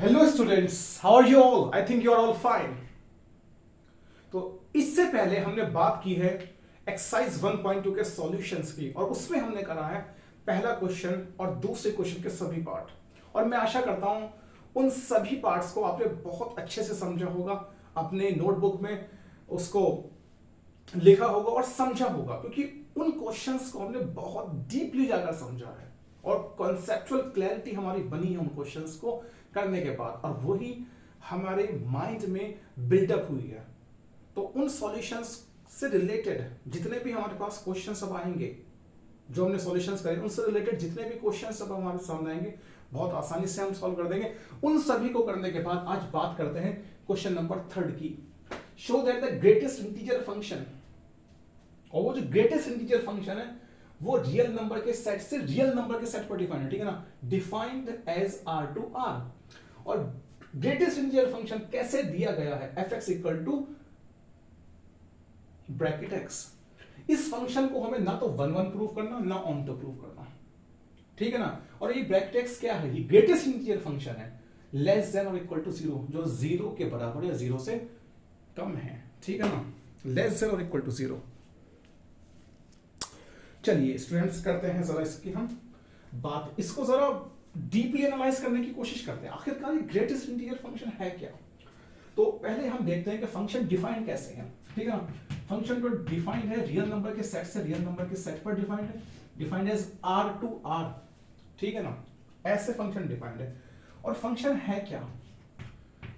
Hello students, how are you all? I think you are all fine. तो इससे पहले हमने बात की है एक्सरसाइज 1.2 के सॉल्यूशंस की, और उसमें हमने करा है पहला क्वेश्चन और दूसरे क्वेश्चन के सभी पार्ट। और मैं आशा करता हूं उन सभी पार्ट्स को आपने बहुत अच्छे से समझा होगा, अपने नोटबुक में उसको लिखा होगा और समझा होगा, क्योंकि उन क्वेश्चंस को हमने बहुत डीपली जाकर समझा है और कॉन्सेप्चुअल क्लैरिटी हमारी बनी है उन क्वेश्चंस को करने के बाद, और वही हमारे माइंड में बिल्डअप हुई है। तो उन सॉल्यूशंस से रिलेटेड जितने भी हमारे पास क्वेश्चंस अब आएंगे, जो हमने सॉल्यूशंस करे उनसे रिलेटेड जितने भी क्वेश्चंस अब हमारे सामने आएंगे, बहुत आसानी से हम सॉल्व कर देंगे। उन सभी को करने के बाद आज बात करते हैं क्वेश्चन नंबर 3 की। Show that the greatest integer function, और वो जो ग्रेटेस्ट इंटीजर फंक्शन है वो रियल नंबर के सेट से रियल नंबर के सेट पर डिफाइंड है, ठीक है ना, defined as R to R। और ग्रेटेस्ट इंटीजर फंक्शन कैसे दिया गया है, fx equal to bracket x। इस फंक्शन को हमें ना तो 1 1 प्रूव करना, ना ऑन टू प्रूव करना, ठीक है ना। और ये ब्रैकेट x क्या है? ये ग्रेटेस्ट इंटीजर फंक्शन है, लेस देन और इक्वल टू 0, जो 0 के बराबर या 0 से कम है, ठीक है ना, लेस देन और इक्वल टू 0। चलिए स्टूडेंट्स, करते हैं जरा इसकी हम बात, इसको जरा डीपली एनालाइज करने की कोशिश करते हैं। आखिरकार ये ग्रेटेस्ट इंटीजर फंक्शन है क्या? तो पहले हम देखते हैं कि फंक्शन डिफाइन कैसे है, ठीक है ना। फंक्शन को डिफाइंड है रियल नंबर के सेट से रियल नंबर के सेट पर डिफाइंड है, defined as R to R, ठीक है ना, ऐसे फंक्शन डिफाइंड है। और फंक्शन है क्या?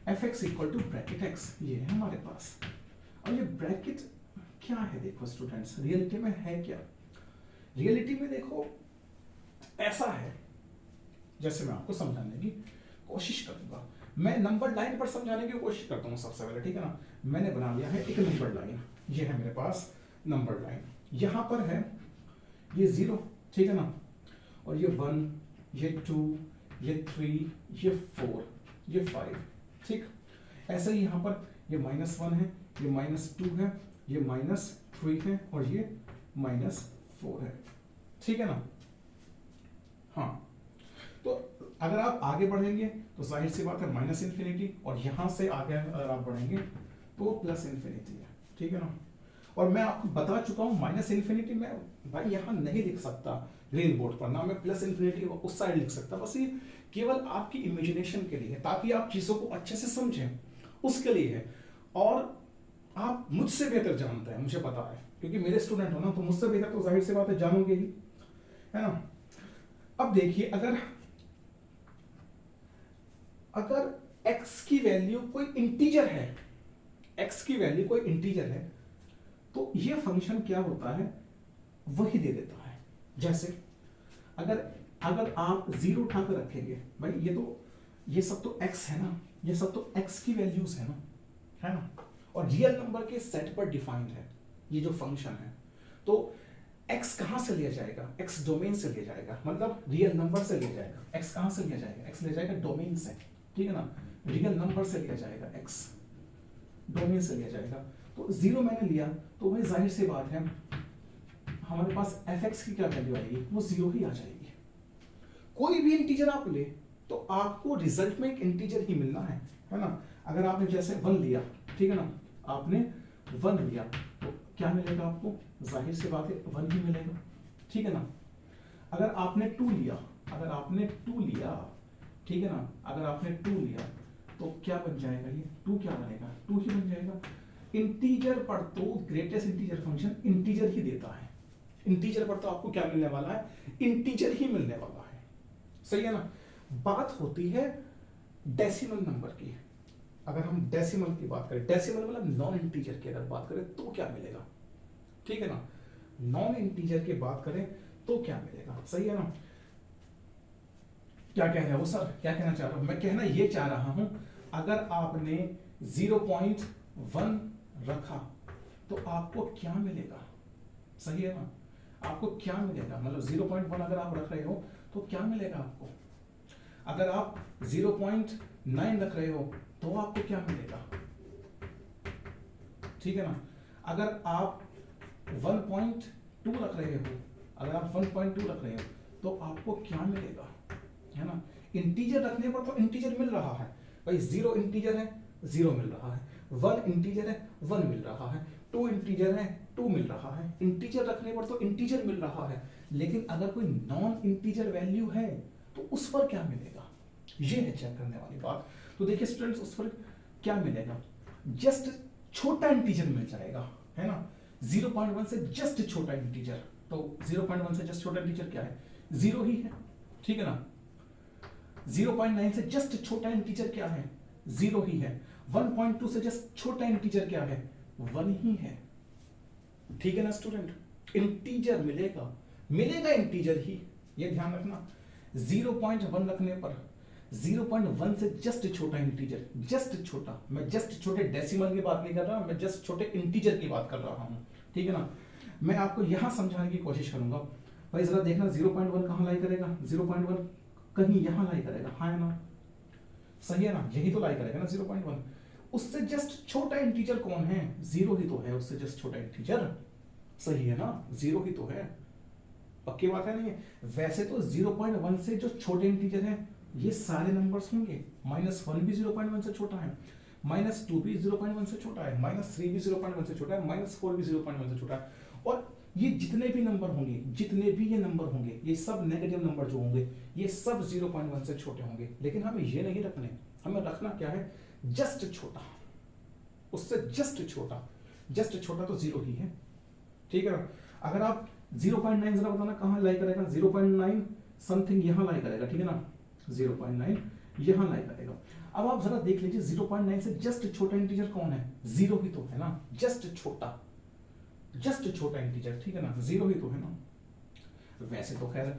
fx equal to bracket x, ये है हमारे पास। और ये ब्रैकेट क्या है? देखो स्टूडेंट्स, रियलिटी में है क्या? रियलिटी में देखो ऐसा है, जैसे मैं आपको समझाने की कोशिश करूंगा। मैं नंबर लाइन पर समझाने की कोशिश करता हूं सबसे पहले, ठीक है ना। मैंने बना लिया है एक नंबर लाइन, ये है मेरे पास नंबर लाइन, यहां पर है ये 0, ठीक है ना, और ये 1, ये 2, ये 3, ये 4, ये 5, ठीक। ऐसे ही यहां पर ये -1 है, ये -2 है, ये -3 है, और ये -4 है, ठीक है ना। हाँ, तो अगर आप आगे बढ़ेंगे तो जाहिर सी बात है माइनस इन्फिनिटी, और यहां से आगे अगर आप बढ़ेंगे तो प्लस इन्फिनिटी है, ठीक है ना। और मैं आपको बता चुका हूं माइनस इन्फिनिटी में भाई यहां नहीं लिख सकता ग्रीन बोर्ड पर, ना मैं प्लस इन्फिनिटी उस साइड लिख सकता, बस ये केवल आपकी इमेजिनेशन के लिए है, ताकि आप चीजों को अच्छे से समझें, उसके लिए है। और आप मुझसे बेहतर जानते हैं, मुझे पता है, क्योंकि मेरे स्टूडेंट हो ना, तो मुझसे बेहतर तो जाहिर सी बात है जानोगे ही, है ना। अब देखिए, अगर x की वैल्यू कोई इंटीजर है, x की वैल्यू कोई इंटीजर है, तो ये फंक्शन क्या होता है वही दे देता है। जैसे अगर आप 0 उठाकर रखेंगे, भाई ये सब तो x है ना, ये सब तो x की वैल्यूज है ना, और रियल नंबर के सेट पर डिफाइंड है ये जो फंक्शन है। तो x कहां से लिया जाएगा? x डोमेन से लिया जाएगा, मतलब रियल नंबर से लिया जाएगा। x कहां से लिया जाएगा? x लिया जाएगा डोमेन से, ठीक है ना, रियल नंबर से लिया जाएगा, x डोमेन से लिया जाएगा। तो 0 मैंने लिया, तो भाई जाहिर सी बात है हमारे पास fx की क्या वैल्यू आएगी? वो 0 ही आ जाएगी। कोई भी इंटीजर आप ले तो आपको रिजल्ट में एक इंटीजर ही मिलना है ना। अगर आपने जैसे 1 लिया, ठीक है ना, आपने 1 लिया तो क्या मिलेगा आपको? जाहिर सी बात है 1 ही मिलेगा, ठीक है ना। अगर आपने 2 लिया, ठीक है ना, अगर आपने 2 लिया तो क्या बन जाएगा? ये 2 क्या बनेगा? 2 ही बन जाएगा। इंटीजर पर तो ग्रेटेस्ट इंटीजर फंक्शन इंटीजर ही देता है, इंटीजर पर तो आपको क्या मिलने वाला है? इंटीजर ही मिलने वाला है, सही है ना। बात होती है डेसिमल नंबर की। अगर हम डेसिमल की बात करें, डेसिमल मतलब नॉन इंटीजर की अगर बात करें तो क्या मिलेगा, ठीक है ना। नॉन इंटीजर की बात करें तो क्या मिलेगा, सही है ना। क्या कह रहे हो सर? क्या कहना चाह रहा हूं? मैं कहना ये चाह रहा हूं, अगर आपने 0.1 रखा तो आपको क्या मिलेगा, सही है ना। आपको क्या मिलेगा, मतलब 0.1 अगर आप रख रहे हो तो क्या मिलेगा आपको? अगर आप 0.9 रख रहे हो तो आपको क्या मिलेगा, ठीक है ना। अगर आप 1.2 रख रहे हो, तो आपको क्या मिलेगा, है ना। इंटीजर रखने पर तो इंटीजर मिल रहा है भाई, 0 इंटीजर है 0 मिल रहा है, 1 इंटीजर है 1 मिल रहा है, 2 इंटीजर है 2 मिल रहा है। इंटीजर रखने पर तो इंटीजर मिल रहा है, लेकिन अगर कोई नॉन इंटीजर वैल्यू है तो उस पर क्या मिलेगा, ये है चेक करने वाली बात। तो देखिए स्टूडेंट्स, उस पर क्या मिलेगा, जस्ट छोटा इंटीजर मिल जाएगा, है ना। 0.1 से जस्ट छोटा इंटीजर, तो 0.1 से जस्ट छोटा इंटीजर क्या है, 0 ही है, ठीक है ना। 0.9 से जस्ट छोटा इंटीजर क्या है, 0 ही है। 1.2 से जस्ट छोटा इंटीजर क्या है, 1 ही है, ठीक है ना स्टूडेंट। इंटीजर मिलेगा, मिलेगा इंटीजर ही, ये ध्यान रखना। 0.1 रखने पर 0.1 से जस्ट छोटा इंटीजर, जस्ट छोटा, मैं जस्ट छोटे डेसिमल की बात नहीं कर रहा, मैं जस्ट छोटे इंटीजर की बात कर रहा हूं, ठीक है ना। मैं आपको यहां समझाने की कोशिश करूंगा। भाई जरा देखना 0.1 कहां लाई करेगा, 0.1 कहीं यहां लाई करेगा, हाँ है ना, सही है ना, यही तो लाई करेगा ना 0.1। उससे जस्ट छोटा इंटीजर कौन है, 0 ही तो है, उससे जस्ट छोटा इंटीजर, सही है ना, 0 ही तो है, पक्की बात है नहीं है। वैसे तो 0.1 से जो छोटे इंटीजर है ये सारे नंबर्स होंगे, -1 भी 0.1 से छोटा है, -2 भी 0.1 से छोटा है, -3 भी 0.1 से छोटा है, -4 भी 0.1 से छोटा है, और ये जितने भी नंबर होंगे, जितने भी ये नंबर होंगे, ये सब नेगेटिव नंबर जो होंगे, ये सब 0.1 से छोटे होंगे। लेकिन हमें ये नहीं रखने, हमें रखना क्या है, जस्ट छोटा, उससे जस्ट छोटा, जस्ट छोटा तो 0 ही है, ठीक है ना। अगर आप 0.9 जरा बताना कहां लाई करेगा, 0.9 समथिंग यहां लाई करेगा, ठीक है ना, 0.9 यहां लाई करेगा। अब आप जरा देख लीजिए 0.9 से जस्ट छोटा इंटीजर कौन है, 0 ही तो है ना, जस्ट छोटा, जस्ट छोटा इंटीजर, ठीक है ना, 0 ही तो है ना। वैसे तो खैर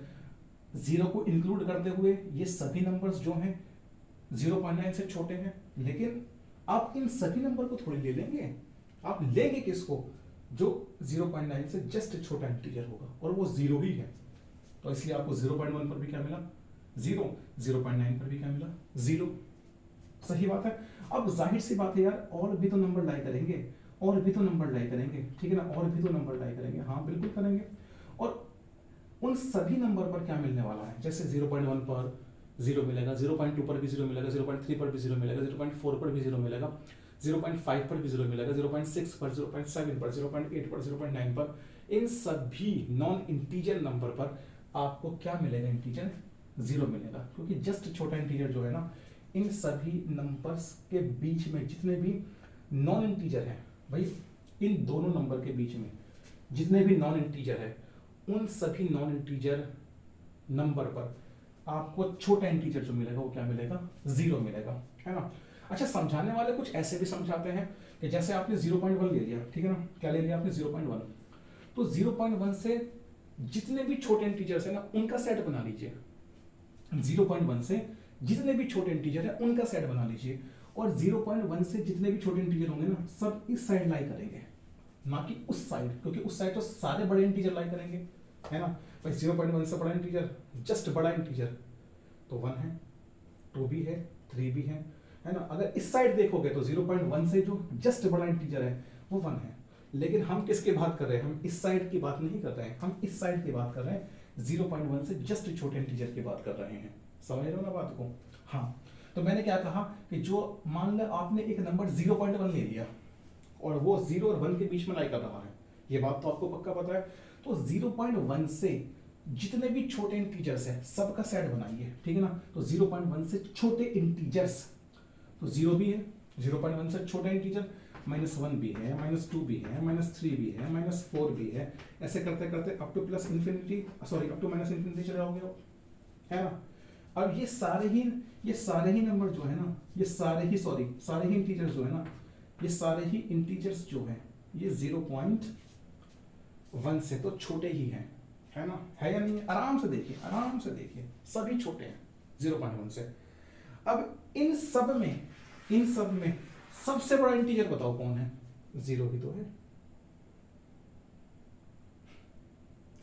0 को इंक्लूड करते हुए ये सभी नंबर्स जो हैं 0.9 से छोटे हैं, लेकिन आप इन सभी नंबर को थोड़ी ले लेंगे, आप लेंगे किसको, जो 0.9 से जस्ट छोटा इंटीजर होगा, और वो 0 ही है। तो इसलिए आपको 0.1 पर भी क्या मिला, 0, 0.9 पर भी क्या मिला, 0, सही बात है। अब जाहिर सी बात है यार, और भी तो नंबर लाई करेंगे, और भी तो नंबर लाई करेंगे, ठीक है ना, और भी तो नंबर लाई करेंगे, हाँ बिल्कुल करेंगे। और उन सभी नंबर पर क्या मिलने वाला है, जैसे 0.1 पर 0 मिलेगा, 0.2 पर भी 0 मिलेगा, 0.3 पर भी 0 मिलेगा, 0.4 पर भी 0 मिलेगा, 0.5 पर भी 0 मिलेगा, 0.6 पर, 0.7 पर, 0.8 पर, 0.9 पर, इन सभी नॉन इंटीजर नंबर पर आपको क्या मिलेगा, इंटीजर 0 मिलेगा, क्योंकि जस्ट छोटा इंटीजर जो है ना, इन सभी नंबर्स के बीच में जितने भी नॉन इंटीजर है भाई, इन दोनों नंबर के बीच में जितने भी नॉन इंटीजर है, उन सभी नॉन इंटीजर नंबर पर आपको छोटा इंटीजर जो मिलेगा वो क्या मिलेगा, 0 मिलेगा, है ना। अच्छा, समझाने वाले कुछ ऐसे भी समझाते हैं कि जैसे आपने 0.1 ले लिया, ठीक है ना, क्या ले लिया आपने 0.1, तो 0.1 से जितने भी छोटे इंटीजर्स है ना उनका सेट बना लीजिए, 0.1 से जितने भी छोटे इंटीजर है उनका सेट बना लीजिए, और 0.1 से जितने भी छोटे इंटीजर होंगे ना सब इस साइड लाई करेंगे, ना कि उस साइड, क्योंकि उस साइड तो सारे बड़े इंटीजर लाई करेंगे, है ना भाई। 0.1 से बड़ा इंटीजर, जस्ट बड़ा इंटीजर तो 1 है, 2 भी है, 3 भी है ना। अगर इस साइड देखोगे तो 0.1 से जो जस्ट बड़ा इंटीजर है वो 1 है, लेकिन हम किसकी बात कर रहे हैं, हम इस साइड की बात नहीं कर रहे हैं, हम इस साइड की बात कर रहे हैं, 0.1 से जस्ट छोटे इंटीजर की बात कर रहे हैं, समझ रहे हो ना बात को। हाँ, तो मैंने क्या कहा कि जो मान लो आपने एक नंबर 0.1 ले लिया और वो 0 और 1 के बीच में लाई कर रहा है, ये बात तो आपको पक्का पता है, तो 0.1 से जितने भी छोटे इंटीजर्स है सबका सेट बनाइए, ठीक है ना। तो 0.1 से छोटे इंटीजर्स तो 0 भी है, 0.1 से छोटा इंटीजर -1 भी है, -2 भी है, -3 भी है, -4 भी है, ऐसे करते करते up to plus infinity, sorry up to minus infinity चले जाओगे आप, है ना। अब ये सारे ही नंबर जो है ना, ये सारे ही इंटीजर्स जो है ना, ये सारे ही इंटीजर्स जो है ये 0.1 से तो छोटे ही हैं, है ना, है या नहीं है। आराम से देखिए सभी छोटे हैं 0.1 से। अब इन सब में सबसे बड़ा इंटीजर बताओ कौन है, 0 ही तो है,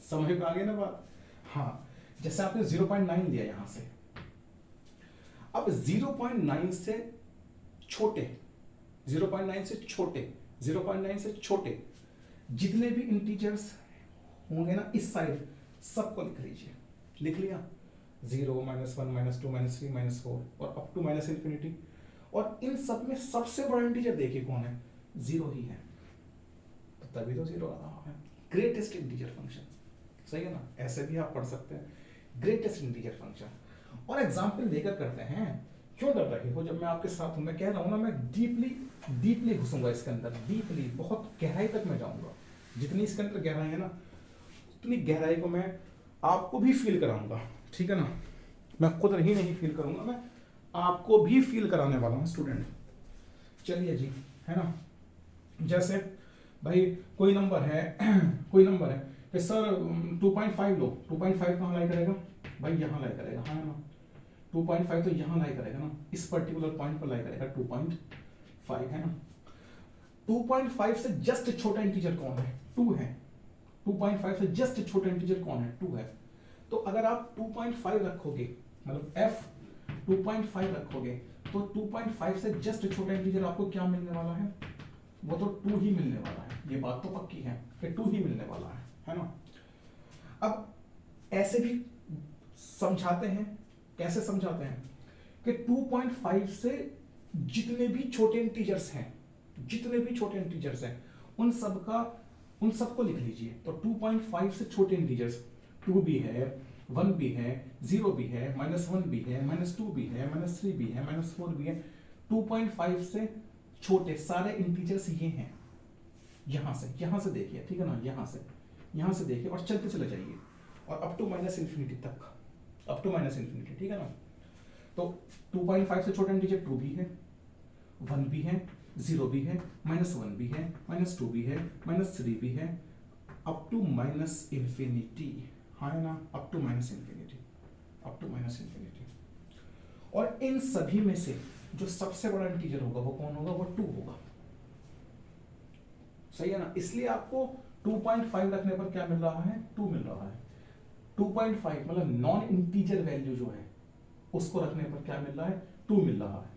समझ में आ गया ना बात। हाँ, जैसे आपने 0.9 लिया यहां से, अब 0.9 से छोटे 0.9 से छोटे जितने भी इंटीजर्स होंगे ना इस साइड सबको लिख लीजिए, लिख लिया। 0, -1, -2, -3, -4 और अप टू माइनस इन्फिनिटी। और इन सब में सबसे बड़ा इंटीजर देखिए कौन है, 0 ही है, तो तभी तो 0 आ रहा है। ग्रेटेस्ट इंटीजर फंक्शन, सही है ना, ऐसे भी आप पढ़ सकते हैं, ग्रेटेस्ट इंटीजर फंक्शन। और एग्जाम्पल लेकर करते हैं, क्यों डर रहे हो, जब मैं आपके साथ हूं, मैं कह रहा हूं ना, मैं डीपली घुसूंगा इसके अंदर, डीपली बहुत गहराई तक मैं जाऊंगा। जितनी इसके अंदर गहराई है ना, उतनी गहराई को मैं आपको भी फील कराऊंगा, ठीक है ना। मैं खुद ही नहीं फील करूंगा, मैं आपको भी फील कराने वाला हूं स्टूडेंट। चलिए जी, है ना, जैसे भाई कोई नंबर है कोई नंबर है कि सर 2.5 लो, 2.5 कहाँ लाई करेगा भाई, यहाँ लाई करेगा, हाँ ना, 2.5 तो यहाँ लाई करेगा ना, इस पर्टिकुलर पॉइंट पर लाई करेगा 2.5, है ना। 2.5 से जस्ट छोटा इंटीजर कौन है, 2 है। 2.5 से जस्ट छोटा इंटीजर कौन है, 2 है। तो अगर आप 2.5 रखोगे, मतलब f 2.5 रखोगे, तो 2.5 से जस्ट छोटा इंटीजर आपको क्या मिलने वाला है, वो तो 2 ही मिलने वाला है। ये बात तो पक्की है कि 2 ही मिलने वाला है ना। अब ऐसे भी समझाते हैं, कैसे समझाते हैं कि 2.5 से जितने भी छोटे इंटीजर्स हैं, जितने भी छोटे इंटीजर्स हैं, उन सबको लिख लीजिए। तो 2.5 से छोटे इंटीजर्स 2 भी है, 1 भी है, 0 भी है, -1 भी है, -2 भी है, -3 भी है, -4 भी है। 2.5 से छोटे सारे इंटीजर्स ये हैं। यहां से देखिए, ठीक है ना, यहां से देखिए और चलते चले जाइए और अप टू माइनस इन्फिनिटी तक, अप टू माइनस इन्फिनिटी, ठीक है ना। तो 2.5 से छोटा इंटीजर 2 भी है, 1 भी है, 0 भी है, -1 भी है, -2 भी है, -3 भी है, अप टू माइनस इन्फिनिटी, हाँ ना, up to minus infinity, up to minus infinity. और इन सभी में से जो सबसे बड़ा इंटीजर होगा वो कौन होगा, वो 2 होगा, सही है ना। इसलिए आपको 2.5 रखने पर क्या मिल रहा है, 2 मिल रहा है। 2.5 मतलब नॉन इंटीजर वैल्यू जो है उसको रखने पर क्या मिल रहा है, 2 मिल रहा है,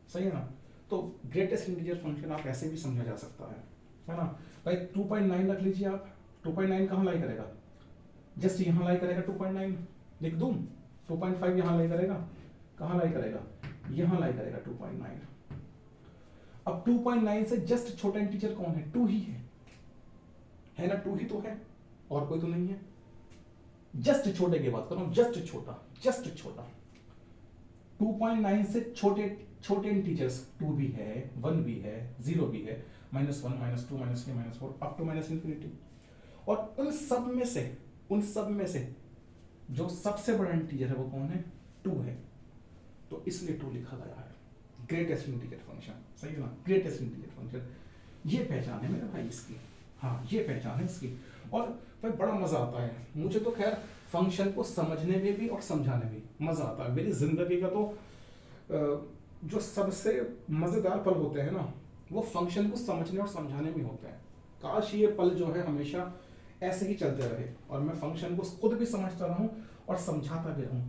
सही है ना। तो ग्रेटेस्ट इंटीजर फंक्शन आप ऐसे भी समझा जा सकता है ना। भाई 2.9 रख लीजिए आप, 2.9 कहाँ लाई करेगा, जस्ट यहाँ लाई करेगा, 2.9 लिख दूं, 2.5 यहाँ लाई करेगा, कहाँ लाई करेगा, यहाँ लाई करेगा 2.9। अब 2.9 से जस्ट छोटा इंटीजर कौन है, 2 ही है ना, 2 ही तो है, और कोई तो नहीं है। जस्ट छोटे की बात कर रहा हूं, जस्ट छोटा 2.9 से छोटे इंटीजर्स 2 भी है, 1 भी है, 0 भी है, -1, -2, -3, -4 अप टू माइनस इन्फिनिटी। और उन सब में से जो सबसे बड़ा इंटीजर है वो कौन है, 2 है, तो इसलिए 2 लिखा गया है। ग्रेटेस्ट इंटीजर फंक्शन, सही है ना, ग्रेटेस्ट इंटीजर फंक्शन, ये पहचान है मेरे भाई इसकी, हाँ ये पहचान है इसकी। और भाई बड़ा मजा आता है मुझे तो, खैर फंक्शन को समझने में भी और समझाने में मजा आता है। मेरी जिंदगी का तो जो सबसे मजेदार पल होते हैं ना, वो फंक्शन को समझने और समझाने में होते हैं। काश ये पल जो है हमेशा ऐसे ही चलते रहे और मैं फंक्शन को खुद भी समझता रहूं और समझाता भी रहूं।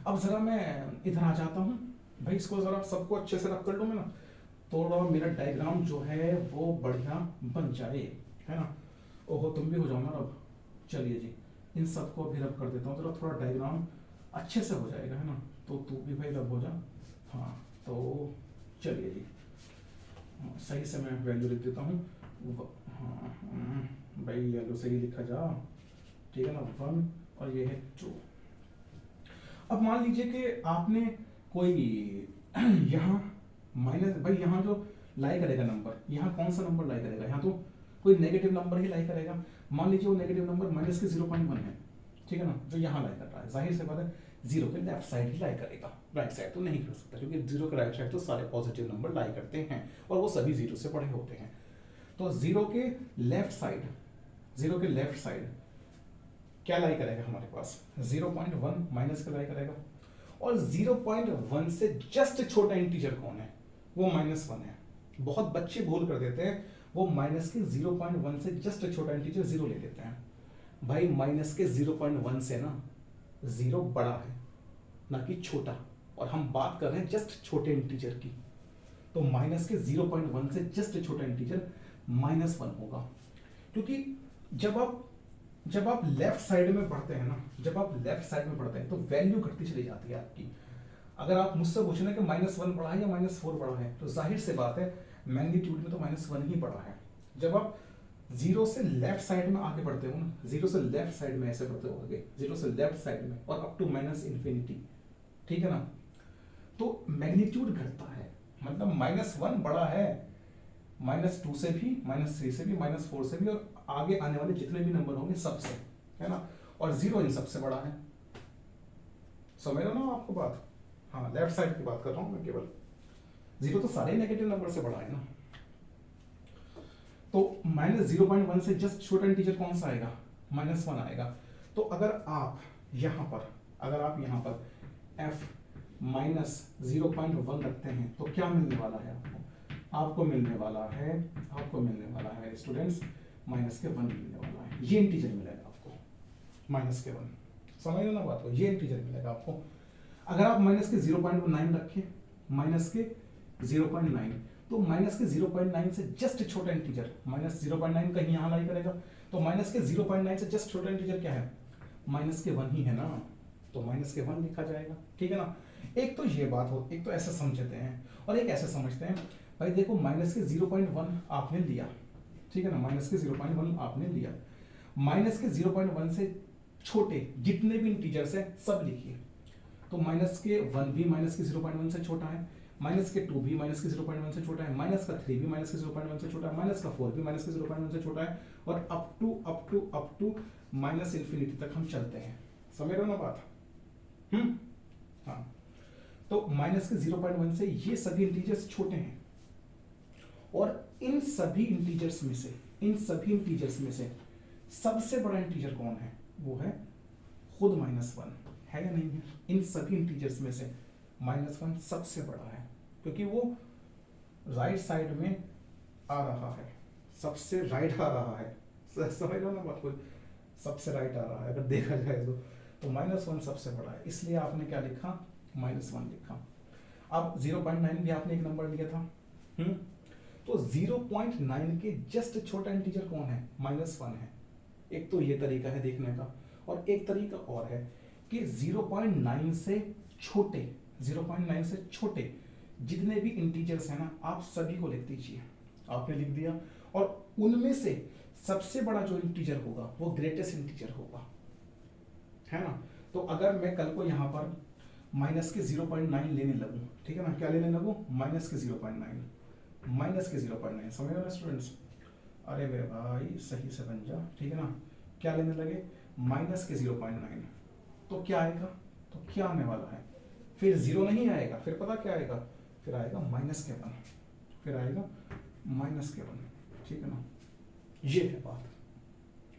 अब जरा मैं इधर आ जाता हूं भाई, इसको जरा सबको अच्छे से रख कर लूं मैं ना, थोड़ा मेरा डायग्राम जो है वो बढ़िया बन जाए, है ना। ओहो तुम भी हो जाओ ना रब, चलिए जी इन सबको अभी रब कर देता हूँ, तो थोड़ा डायग्राम अच्छे से हो जाएगा, है ना। तो तू भी भाई रब हो जा, हाँ तो चलिए जी, सही से मैं वैल्यू लिख देता हूँ, हाँ भाई वैल्यू सही लिखा जा, ठीक है ना, 1 और ये है 2। अब मान लीजिए कि आपने कोई यहाँ माइनस, भाई यहाँ जो लाई करेगा नंबर, यहाँ कौन सा नंबर लाई करेगा, यहाँ तो कोई नेगेटिव नंबर ही लाई करेगा। मान लीजिए वो नेगेटिव नंबर माइनस के 0.1 है, ठीक है ना, जो यहाँ लाई कर रहा है, जाहिर से बात है 0 के लेफ्ट साइड ही लाई करेगा, राइट साइड तो नहीं कर सकता, क्योंकि 0 के राइट साइड तो सारे पॉजिटिव नंबर लाई करते हैं और वो सभी 0 से बड़े होते हैं। तो 0 के लेफ्ट साइड क्या लाई करेगा हमारे पास, 0.1 माइनस का लाई करेगा। और 0.1 से जस्ट छोटा इंटीजर कौन है, वो -1 है। बहुत बच्चे भूल कर देते हैं, वो माइनस के 0.1 से जस्ट छोटा इंटीजर 0 ले लेते हैं। भाई माइनस के 0.1 से ना 0 बड़ा है ना कि छोटा, और हम बात कर रहे हैं जस्ट छोटे इंटीजर की। तो माइनस के 0.1 से जस्ट छोटा इंटीजर -1 होगा, क्योंकि जब आप जब आप लेफ्ट साइड में पढ़ते हैं ना, जब आप लेफ्ट साइड में पढ़ते हैं तो वैल्यू घटती चली जाती है आपकी। अगर आप मुझसे पूछना कि -1 पढ़ा है या -4 पढ़ा है, तो जाहिर से बात है मैग्नीट्यूड में तो -1 ही पढ़ा है। जब आप जीरो से लेफ्ट साइड में आगे बढ़ते हो ना, जीरो से लेफ्ट साइड में ऐसे बढ़ते हो आगे, जीरो से लेफ्ट साइड में और अप टू -इन्फिनिटी, ठीक है ना, तो मैग्नीट्यूड घटता है। मतलब -1 बड़ा है -2 से भी, -3 से भी, -4 से भी, और आगे आने वाले जितने भी नंबर होंगे सबसे, है ना, और जीरो इन सबसे बड़ा है। समझ रहे हो ना आपको बात? हाँ, लेफ्ट साइड की बात कर रहा हूं मैं केवल। जीरो तो सारे नेगेटिव नंबर से बड़ा है ना। तो -0.1 से जस्ट छोटा इंटीजर कौन सा आएगा? -1 आएगा। तो अगर आप यहां पर f -0.1 रखते हैं तो क्या मिलने वाला है आपको? आपको मिलने वाला है स्टूडेंट्स -1 मिलने वाला है। ये इंटीजर मिलेगा आपको -1। समझ लो ना बात को, ये इंटीजर मिलेगा आपको। अगर आप -0.9 रखें, -0.9, तो -0.9 से जस्ट छोटा इंटीजर, -0.9 कहीं यहां लाई करेगा, तो -0.9 से जस्ट छोटा इंटीजर क्या है? -1 ही है ना, तो -1 लिखा जाएगा, ठीक है ना। एक तो ये बात हो, एक तो ऐसे समझते हैं और एक ऐसे समझते हैं। भाई देखो, -0.1 आपने लिया, ठीक है ना, -0.1 आपने लिया, -0.1 से छोटे जितने भी इंटीजर्स हैं सब लिखिए। तो -1 भी -0.1 से छोटा है, -2 भी -0.1 से छोटा है, -3 भी -0.1 से छोटा है, -4 भी -0.1 से छोटा है, और अप टू -इन्फिनिटी तक हम चलते हैं। समझ रहे हो ना बात? हाँ, तो -0.1 से ये सभी इंटीजर्स छोटे हैं, और इन सभी इंटीजर्स में से सबसे बड़ा इंटीजर कौन है? वो है खुद -1, है या नहीं है? इन सभी इंटीजर्स में से -1 सबसे बड़ा है, क्योंकि वो राइट साइड में आ रहा है, सबसे राइट आ रहा है। समझ लो ना बात को, सबसे राइट आ रहा है अगर देखा जाए तो -1 सबसे बड़ा है, इसलिए आपने क्या लिखा? -1 लिखा। अब 0.9 भी आपने एक नंबर लिया था, तो 0.9 के जस्ट छोटा इंटीजर कौन है? -1 है। एक तो ये तरीका है देखने का, और एक तरीका और है कि 0.9 से छोटे जितने भी इंटीजर्स हैं ना, आप सभी को लिख दीजिए। आपने लिख दिया, और उनमें से सबसे बड़ा जो इंटीजर होगा वो ग्रेटेस्ट इंटीजर होगा, है ना। तो अगर मैं कल को यहाँ पर -0.9 लेने लगूं, ठीक है ना, क्या लेने लगूं? -0.9, समझ रहे हो स्टूडेंट्स? अरे मेरे भाई सही से बन जा, ठीक है ना। क्या लेने लगे? -0.9, तो क्या आएगा? तो क्या आने वाला है? फिर 0 नहीं आएगा, फिर पता क्या आएगा? फिर आएगा -1, फिर आएगा -1, ठीक है ना। ये है बात,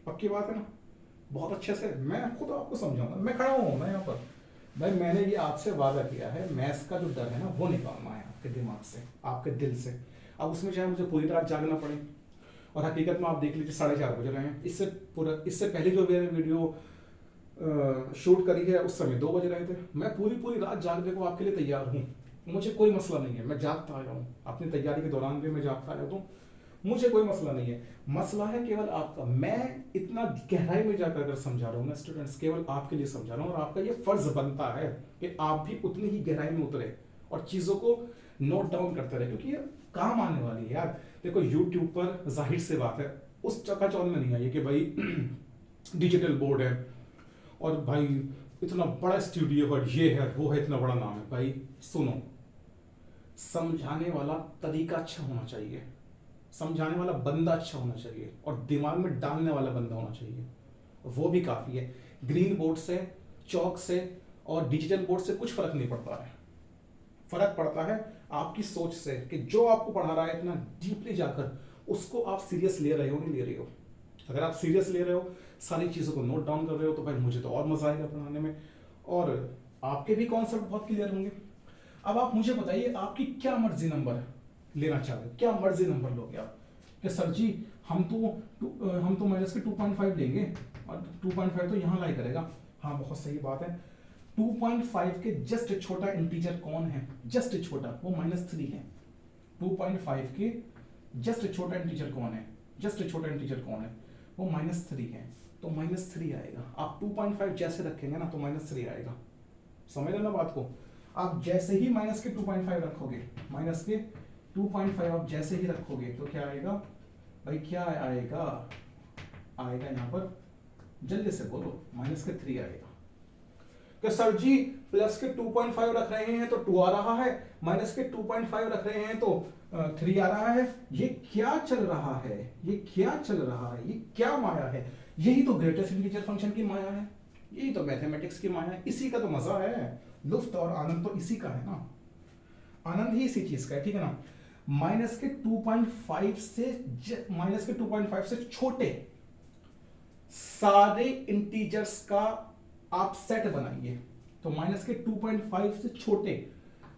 पक्की बात है ना। बहुत अच्छे से मैं खुद आपको समझाऊंगा, मैं खड़ा हूँ ना यहाँ पर। भाई मैंने ये आपसे वादा किया है, मैथ्स का जो डर है ना वो निकालना है आपके दिमाग से, आपके दिल से। अब उसमें चाहे मुझे पूरी रात जागना पड़े, और हकीकत में आप देख लीजिए 4:30 बज रहे हैं, इससे पहले जो मैंने वीडियो शूट करी है उस समय 2 बज रहे थे। मैं पूरी रात जागने को आपके लिए तैयार हूँ, मुझे कोई मसला नहीं है, मैं जागता आया हूँ, अपनी तैयारी के दौरान भी मैं जागता आया हूँ, मुझे कोई मसला नहीं है। मसला है केवल आपका। मैं इतना गहराई में जाकर अगर समझा रहा हूँ ना स्टूडेंट्स, केवल आपके लिए समझा रहा हूँ, और आपका ये फर्ज बनता है कि आप भी उतनी ही गहराई में उतरे और चीजों को नोट डाउन करते रहे, क्योंकि ये काम आने वाली है यार। देखो यूट्यूब पर जाहिर से बात है उस चकाचौंध में नहीं आई कि भाई डिजिटल बोर्ड है और भाई इतना बड़ा स्टूडियो और ये है वो है, इतना बड़ा नाम है। भाई सुनो, समझाने वाला तरीका अच्छा होना चाहिए, समझाने वाला बंदा अच्छा होना चाहिए, और दिमाग में डालने वाला बंदा होना चाहिए, वो भी काफी है। ग्रीन बोर्ड से, चौक से और डिजिटल बोर्ड से कुछ फर्क नहीं पड़ता है। फर्क पड़ता है आपकी सोच से कि जो आपको पढ़ा रहा है इतना डीपली जाकर उसको आप सीरियस ले रहे हो नहीं ले रहे हो। अगर आप सीरियस ले रहे हो, सारी चीजों को नोट डाउन कर रहे हो, तो भाई मुझे तो और मजा आएगा पढ़ाने में, और आपके भी कॉन्सेप्ट बहुत क्लियर होंगे। अब आप मुझे बताइए आपकी क्या मर्जी नंबर लेना चाहते हो, क्या मर्जी नंबर लोगे आप? कि सर जी हम तो माइनस के 2.5 लेंगे, और 2.5 तो यहाँ लाई करेगा। हाँ बहुत सही बात है। 2.5 के जस्ट छोटा इंटीजर कौन है? जस्ट छोटा, वो -3 है। 2.5 के जस्ट छोटा इंटीजर कौन है? जस्ट छोटा इंटीजर कौन है? वो -3 है। तो तो -3 आएगा। आप 2.5 जैसे रखेंगे ना तो -3 आएगा। समझ लेना बात को। आप जैसे ही माइनस के 2.5 रखोगे, माइनस के 2.5 आप जैसे ही रखोगे तो क्या आएगा भाई, क्या आएगा, आएगा यहाँ पर, जल्दी से बोलो, -3 आएगा। कि सर जी प्लस के 2.5 रख रहे हैं तो 2 आ रहा है, माइनस के 2.5 रख रहे हैं तो 3 आ रहा है। ये क्या चल रहा है, ये क्या चल रहा है, ये क्या माया है? यही तो ग्रेटेस्ट इंटीजर फंक्शन की माया है, यही तो मैथमेटिक्स की माया है, इसी का तो मजा है, लुफ्त और आनंद तो इसी का है ना, आनंद ही इसी चीज का है, ठीक है ना। माइनस के 2.5 से छोटे सारे इंटीजर्स का आप सेट बनाइए। तो माइनस के 2.5 से छोटे,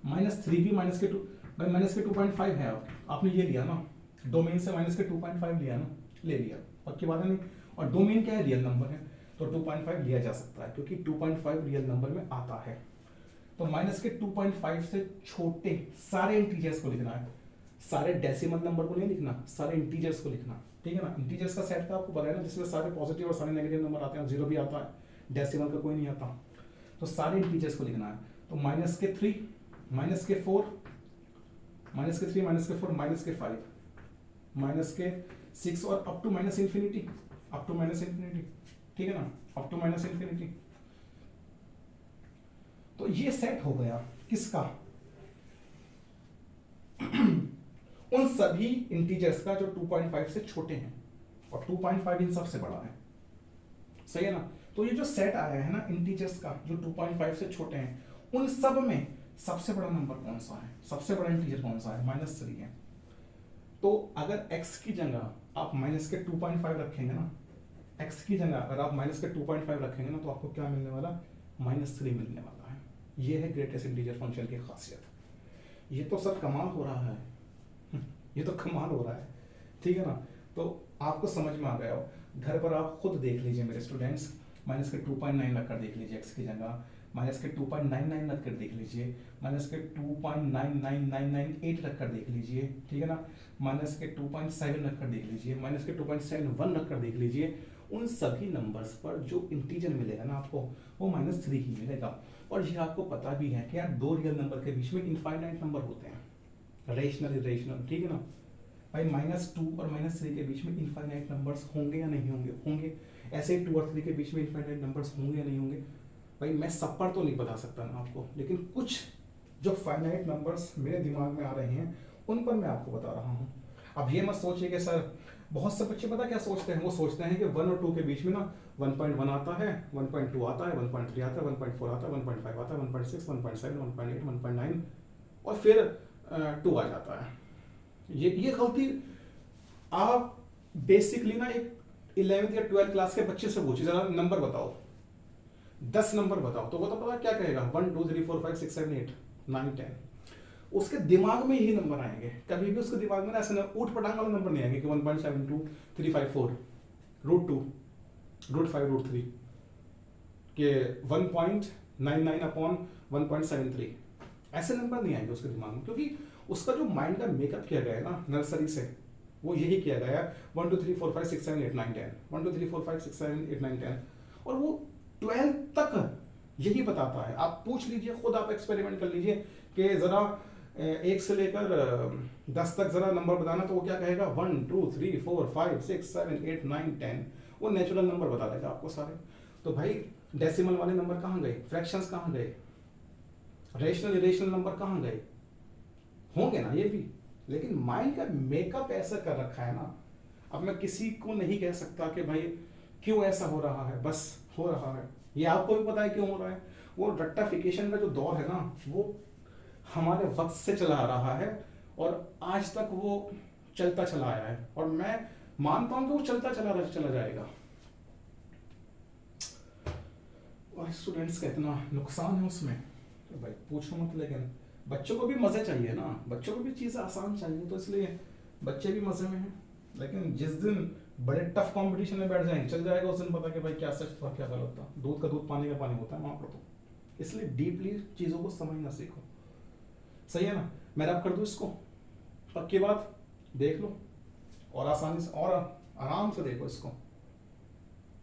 -3 भी माइनस के 2, भाई माइनस के 2.5 है, आपने ये लिया ना, डोमेन से माइनस के 2.5 लिया ना, ले लिया, पक्की बात है नहीं। और डोमेन क्या है, रियल नंबर है, तो 2.5 लिया जा सकता है क्योंकि 2.5 रियल नंबर में आता है। तो माइनस के 2.5 से छोटे सारे इंटीजर्स को लिखना है, सारे डेसिमल नंबर को नहीं लिखना, सारे इंटीजर्स को लिखना, ठीक है ना। इंटीजर्स का सेट का आपको पता है ना, जिसमें सारे पॉजिटिव और सारे नेगेटिव नंबर आते हैं, 0 भी आता है, डेसिमल का कोई नहीं आता। तो सारे इंटीजर्स को लिखना है। तो -3, -4, -3, -4, -5, -6 और अप टू -इंफिनिटी, ठीक है ना, अप टू -इंफिनिटी। तो ये सेट हो गया किसका, उन सभी इंटीजर्स का जो 2.5 से छोटे हैं, और 2.5 इन सबसे बड़ा है, सही है ना। तो ये जो सेट आया है ना इंटीजर्स का जो 2.5 से छोटे हैं, उन सब में सबसे बड़ा नंबर कौन सा है, सबसे बड़ा इंटीजर कौन सा है, -3 है। तो अगर x की जगह आप माइनस के 2.5 रखेंगे ना, x की जगह अगर आप माइनस के 2.5 रखेंगे ना, तो आपको क्या मिलने वाला, -3 मिलने वाला है। ये है ग्रेटेस्ट इंटीजर फंक्शन की खासियत। ये तो सर कमाल हो रहा है, ये तो कमाल हो रहा है, ठीक है ना। तो आपको समझ में आ गया हो, घर पर आप खुद देख लीजिए मेरे स्टूडेंट्स, माइनस के 2.9 रखकर देख लीजिए x की जगह, माइनस के 2.99 रखकर देख लीजिए, माइनस के 2.99998 रखकर देख लीजिए, ठीक है ना, माइनस के 2.7 रखकर देख लीजिए, माइनस के 2.71 रखकर देख लीजिए। उन सभी नंबर्स पर जो इंटीजर मिलेगा ना आपको, वो -3 ही मिलेगा। और ये आपको पता भी है कि यार दो रियल नंबर के बीच में इनफाइनाइट नंबर होते हैं, रेशनल इरेशनल, ठीक है ना भाई। -2 और -3 के बीच में इनफाइनाइट नंबर्स होंगे या नहीं होंगे, होंगे। ऐसे ही 2 और 3 के बीच में इनफाइनाइट नंबर्स होंगे या नहीं होंगे भाई। मैं सब पर तो नहीं बता सकता ना आपको, लेकिन कुछ जो फाइनाइट नंबर्स मेरे दिमाग में आ रहे हैं उन पर मैं आपको बता रहा हूँ। अब ये मत सोचिए कि सर, बहुत से बच्चे पता क्या सोचते हैं, वो सोचते हैं कि 1 और 2 के बीच में ना 1.1 आता है, 1.2 आता है, 1.3 आता है, 1.4 आता है, 1.5 आता है, 1.6, 1.7, 1.8, 1.9 और फिर 2 आ जाता है। ये गलती आप बेसिकली ना एक 11th या 12th क्लास के बच्चे से पूछिए, जरा नंबर बताओ, 10 नंबर बताओ, तो वो तो पता क्या कहेगा, 1 2 3 4 5 6 7 8 9 10। उसके दिमाग में यही नंबर आएंगे, कभी भी उसके दिमाग में ऐसे ऊट पटांग वाले नंबर नहीं आएंगे कि 1.72 354 √2 √5 √3 के 1.99 अपॉन 1.73, ऐसे नंबर नहीं आएंगे उसके दिमाग में, क्योंकि उसका जो माइंड का मेकअप किया गया है ना नर्सरी से, वो यही किया गया है 1 2 3 4 5 6 7 8 9 10, 1 2 3 4 5 6 7 8 9 10, और वो 12 तक यही बताता है। आप पूछ लीजिए खुद, आप एक्सपेरिमेंट कर लीजिए कि जरा 1 से लेकर 10 तक जरा नंबर बताना, तो वो क्या कहेगा, 1 2 3 4 5 6 7 8 9 10, वो नेचुरल नंबर बता देगा आपको सारे। तो भाई डेसिमल वाले नंबर कहाँ गए, फ्रैक्शंस कहाँ गए, रेशनल इरेशनल नंबर कहाँ गए, होंगे ना ये भी, लेकिन माइंड का मेकअप ऐसा कर रखा है ना। अब मैं किसी को नहीं कह सकता कि भाई क्यों ऐसा हो रहा है, बस हो रहा है। ये आपको भी पता है क्यों हो रहा है। वो रट्टाफिकेशन का जो दौर है ना, वो हमारे वक्त से चला आ रहा है और आज तक वो चलता चला आया है, और मैं मानता हूं कि वो चलता चला जाएगा। और स्टूडेंट्स का इतना नुकसान है उसमें, तो भाई पूछो मत। लेकिन बच्चों को भी मजे चाहिए ना, बच्चों को भी चीज़ें आसान चाहिए, तो इसलिए बच्चे भी मजे में हैं। लेकिन जिस दिन बड़े टफ कंपटीशन में बैठ जाएंगे, चल जाएगा उस दिन पता कि भाई क्या सच था क्या गलत था। दूध का दूध पानी का पानी होता है वहां पर। तो इसलिए डीपली चीज़ों को समझना सीखो, सही है ना। मैं रब कर दूं इसको, पक्की बात, देख लो और आसानी से और आराम से देखो इसको।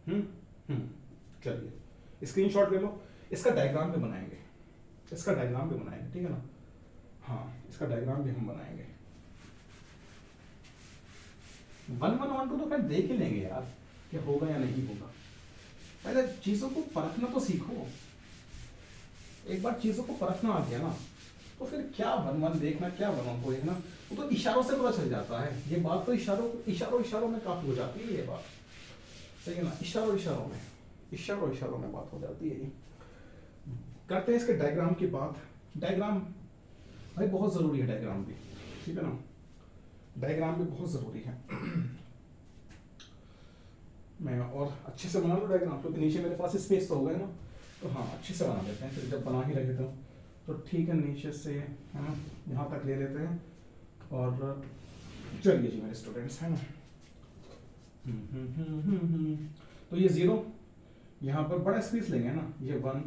चलिए स्क्रीनशॉट ले लो, इसका डायग्राम भी बनाएंगे, इसका डायग्राम भी बनाएंगे, ठीक है ना। हाँ, इसका डायग्राम भी हम बनाएंगे। 1 1 1 2 तो खैर देख ही लेंगे यार कि होगा या नहीं होगा। पहले चीजों को परखना तो सीखो। एक बार चीजों को परखना आ गया ना तो फिर क्या 1 1 देखना, क्या 1 1 को देखना, वो तो इशारों से पता चल जाता है। ये बात तो इशारों में काफी हो जाती है ये बात, सही है ना। इशारों में बात हो जाती है। करते हैं इसके डायग्राम की बात। डायग्राम भाई बहुत जरूरी है, डायग्राम भी, ठीक है ना। डायग्राम भी बहुत जरूरी है। मैं और अच्छे से बना लूँ डायग्राम, क्योंकि नीचे मेरे पास स्पेस तो होगा ना, तो हाँ अच्छे से बना लेते हैं। फिर जब बना ही रहे तो ठीक है, नीचे से है ना यहाँ तक ले लेते हैं। और चलिए जी मेरे स्टूडेंट्स, है ना। तो ये 0, यहाँ पर बड़ा स्पेस लेंगे ना, ये 1,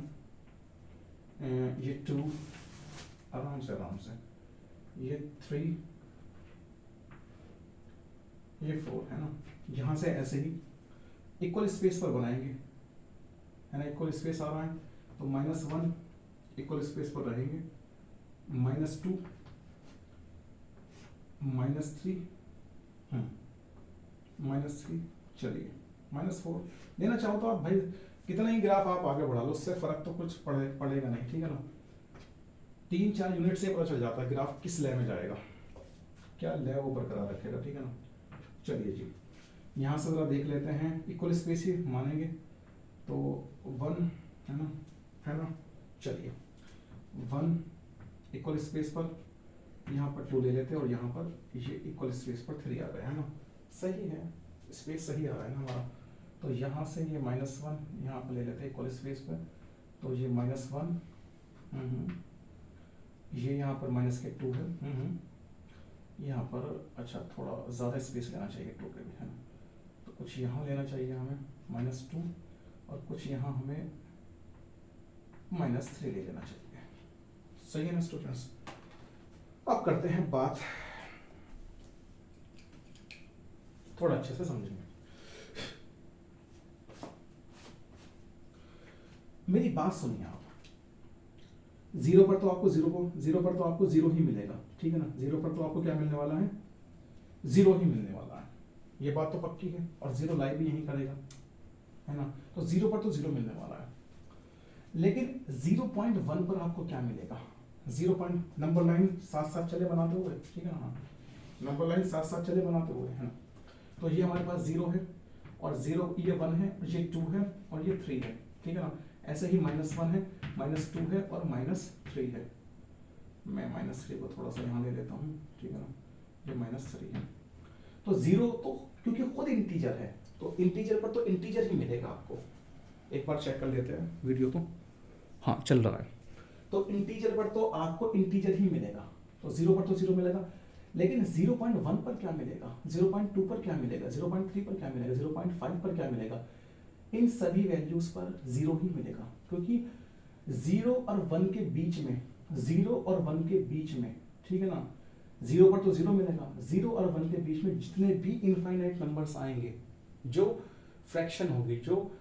ये 2, आराम से, ये 3, ये 4, है ना। यहाँ से ऐसे ही इक्वल स्पेस पर बनाएंगे, है ना। इक्वल स्पेस आ रहा है तो -1 इक्वल स्पेस पर रहेंगे, -2, -3, -3, चलिए -4 लेना चाहो तो आप भाई कितना ही ग्राफ आप आगे बढ़ा लो, उससे फर्क तो कुछ पड़ेगा नहीं, ठीक है ना। 3-4 यूनिट से पता चल जाता है ग्राफ किस लय में जाएगा, क्या लय वो बरकरार रखेगा, ठीक है ना। चलिए जी यहाँ से जरा देख लेते हैं, इक्वल स्पेस ही मानेंगे तो 1, है ना। चलिए 1 इक्वल स्पेस पर यहाँ पर 2 ले लेते हैं, और यहाँ पर ये इक्वल स्पेस पर 3 आ गए, है ना। सही है, स्पेस सही आ रहा है ना हमारा। तो यहाँ से ये -1 यहाँ पर ले लेते हैं इक्वल स्पेस पर, तो ये -1, ये यहाँ पर -2 है, यहाँ पर अच्छा थोड़ा ज़्यादा स्पेस लेना चाहिए 2 के भी, है ना। तो कुछ यहाँ लेना चाहिए हमें -2, और कुछ यहाँ हमें -3 ले लेना चाहिए, सही है ना स्टूडेंट्स। अब करते हैं बात, थोड़ा अच्छे से समझेंगे। मेरी बात सुनिए आप, 0 पर तो आपको 0 ही मिलेगा, ठीक है ना। 0 पर तो आपको क्या मिलने वाला है, 0 ही मिलने वाला है, ये बात तो पक्की है। और 0 लाइव भी यही करेगा, है ना। तो 0 पर तो 0 मिलने वाला है, लेकिन 0.1 पर आपको क्या मिलेगा, 0. नंबर लाइन साथ साथ चले बनाते हुए, ठीक है ना। नंबर लाइन साथ साथ चले बनाते हुए, है ना। तो ये हमारे पास 0 है, और 0 ये 1 है, ये 2 है, और ये 3 है, ठीक है ना। ऐसे ही -1 है, -2 है, और -3 है। मैं -3 को थोड़ा सा यहाँ ले लेता हूँ, ठीक है ना। ये -3 है। तो 0 तो क्योंकि खुद इंटीजर है, तो इंटीजर पर तो इंटीजर ही मिलेगा आपको। एक बार चेक कर लेते हैं वीडियो को, हाँ चल रहा है। तो इंटीजर पर तो आपको इंटीजर ही मिलेगा, तो 0 पर तो 0 मिलेगा। लेकिन 0.1 पर क्या मिलेगा, 0.2 पर क्या मिलेगा, 0.3 पर क्या मिलेगा, 0.5 पर क्या मिलेगा, इन सभी वैल्यूज पर 0 ही मिलेगा। क्योंकि 0 और 1 के बीच में, 0 और 1 के बीच में, ठीक है ना, 0 पर तो 0 मिलेगा। 0 और 1 के बीच में जितने भी इनफाइनाइट नंबर्स आएंगे, जो फ्रैक्शन होगी, जो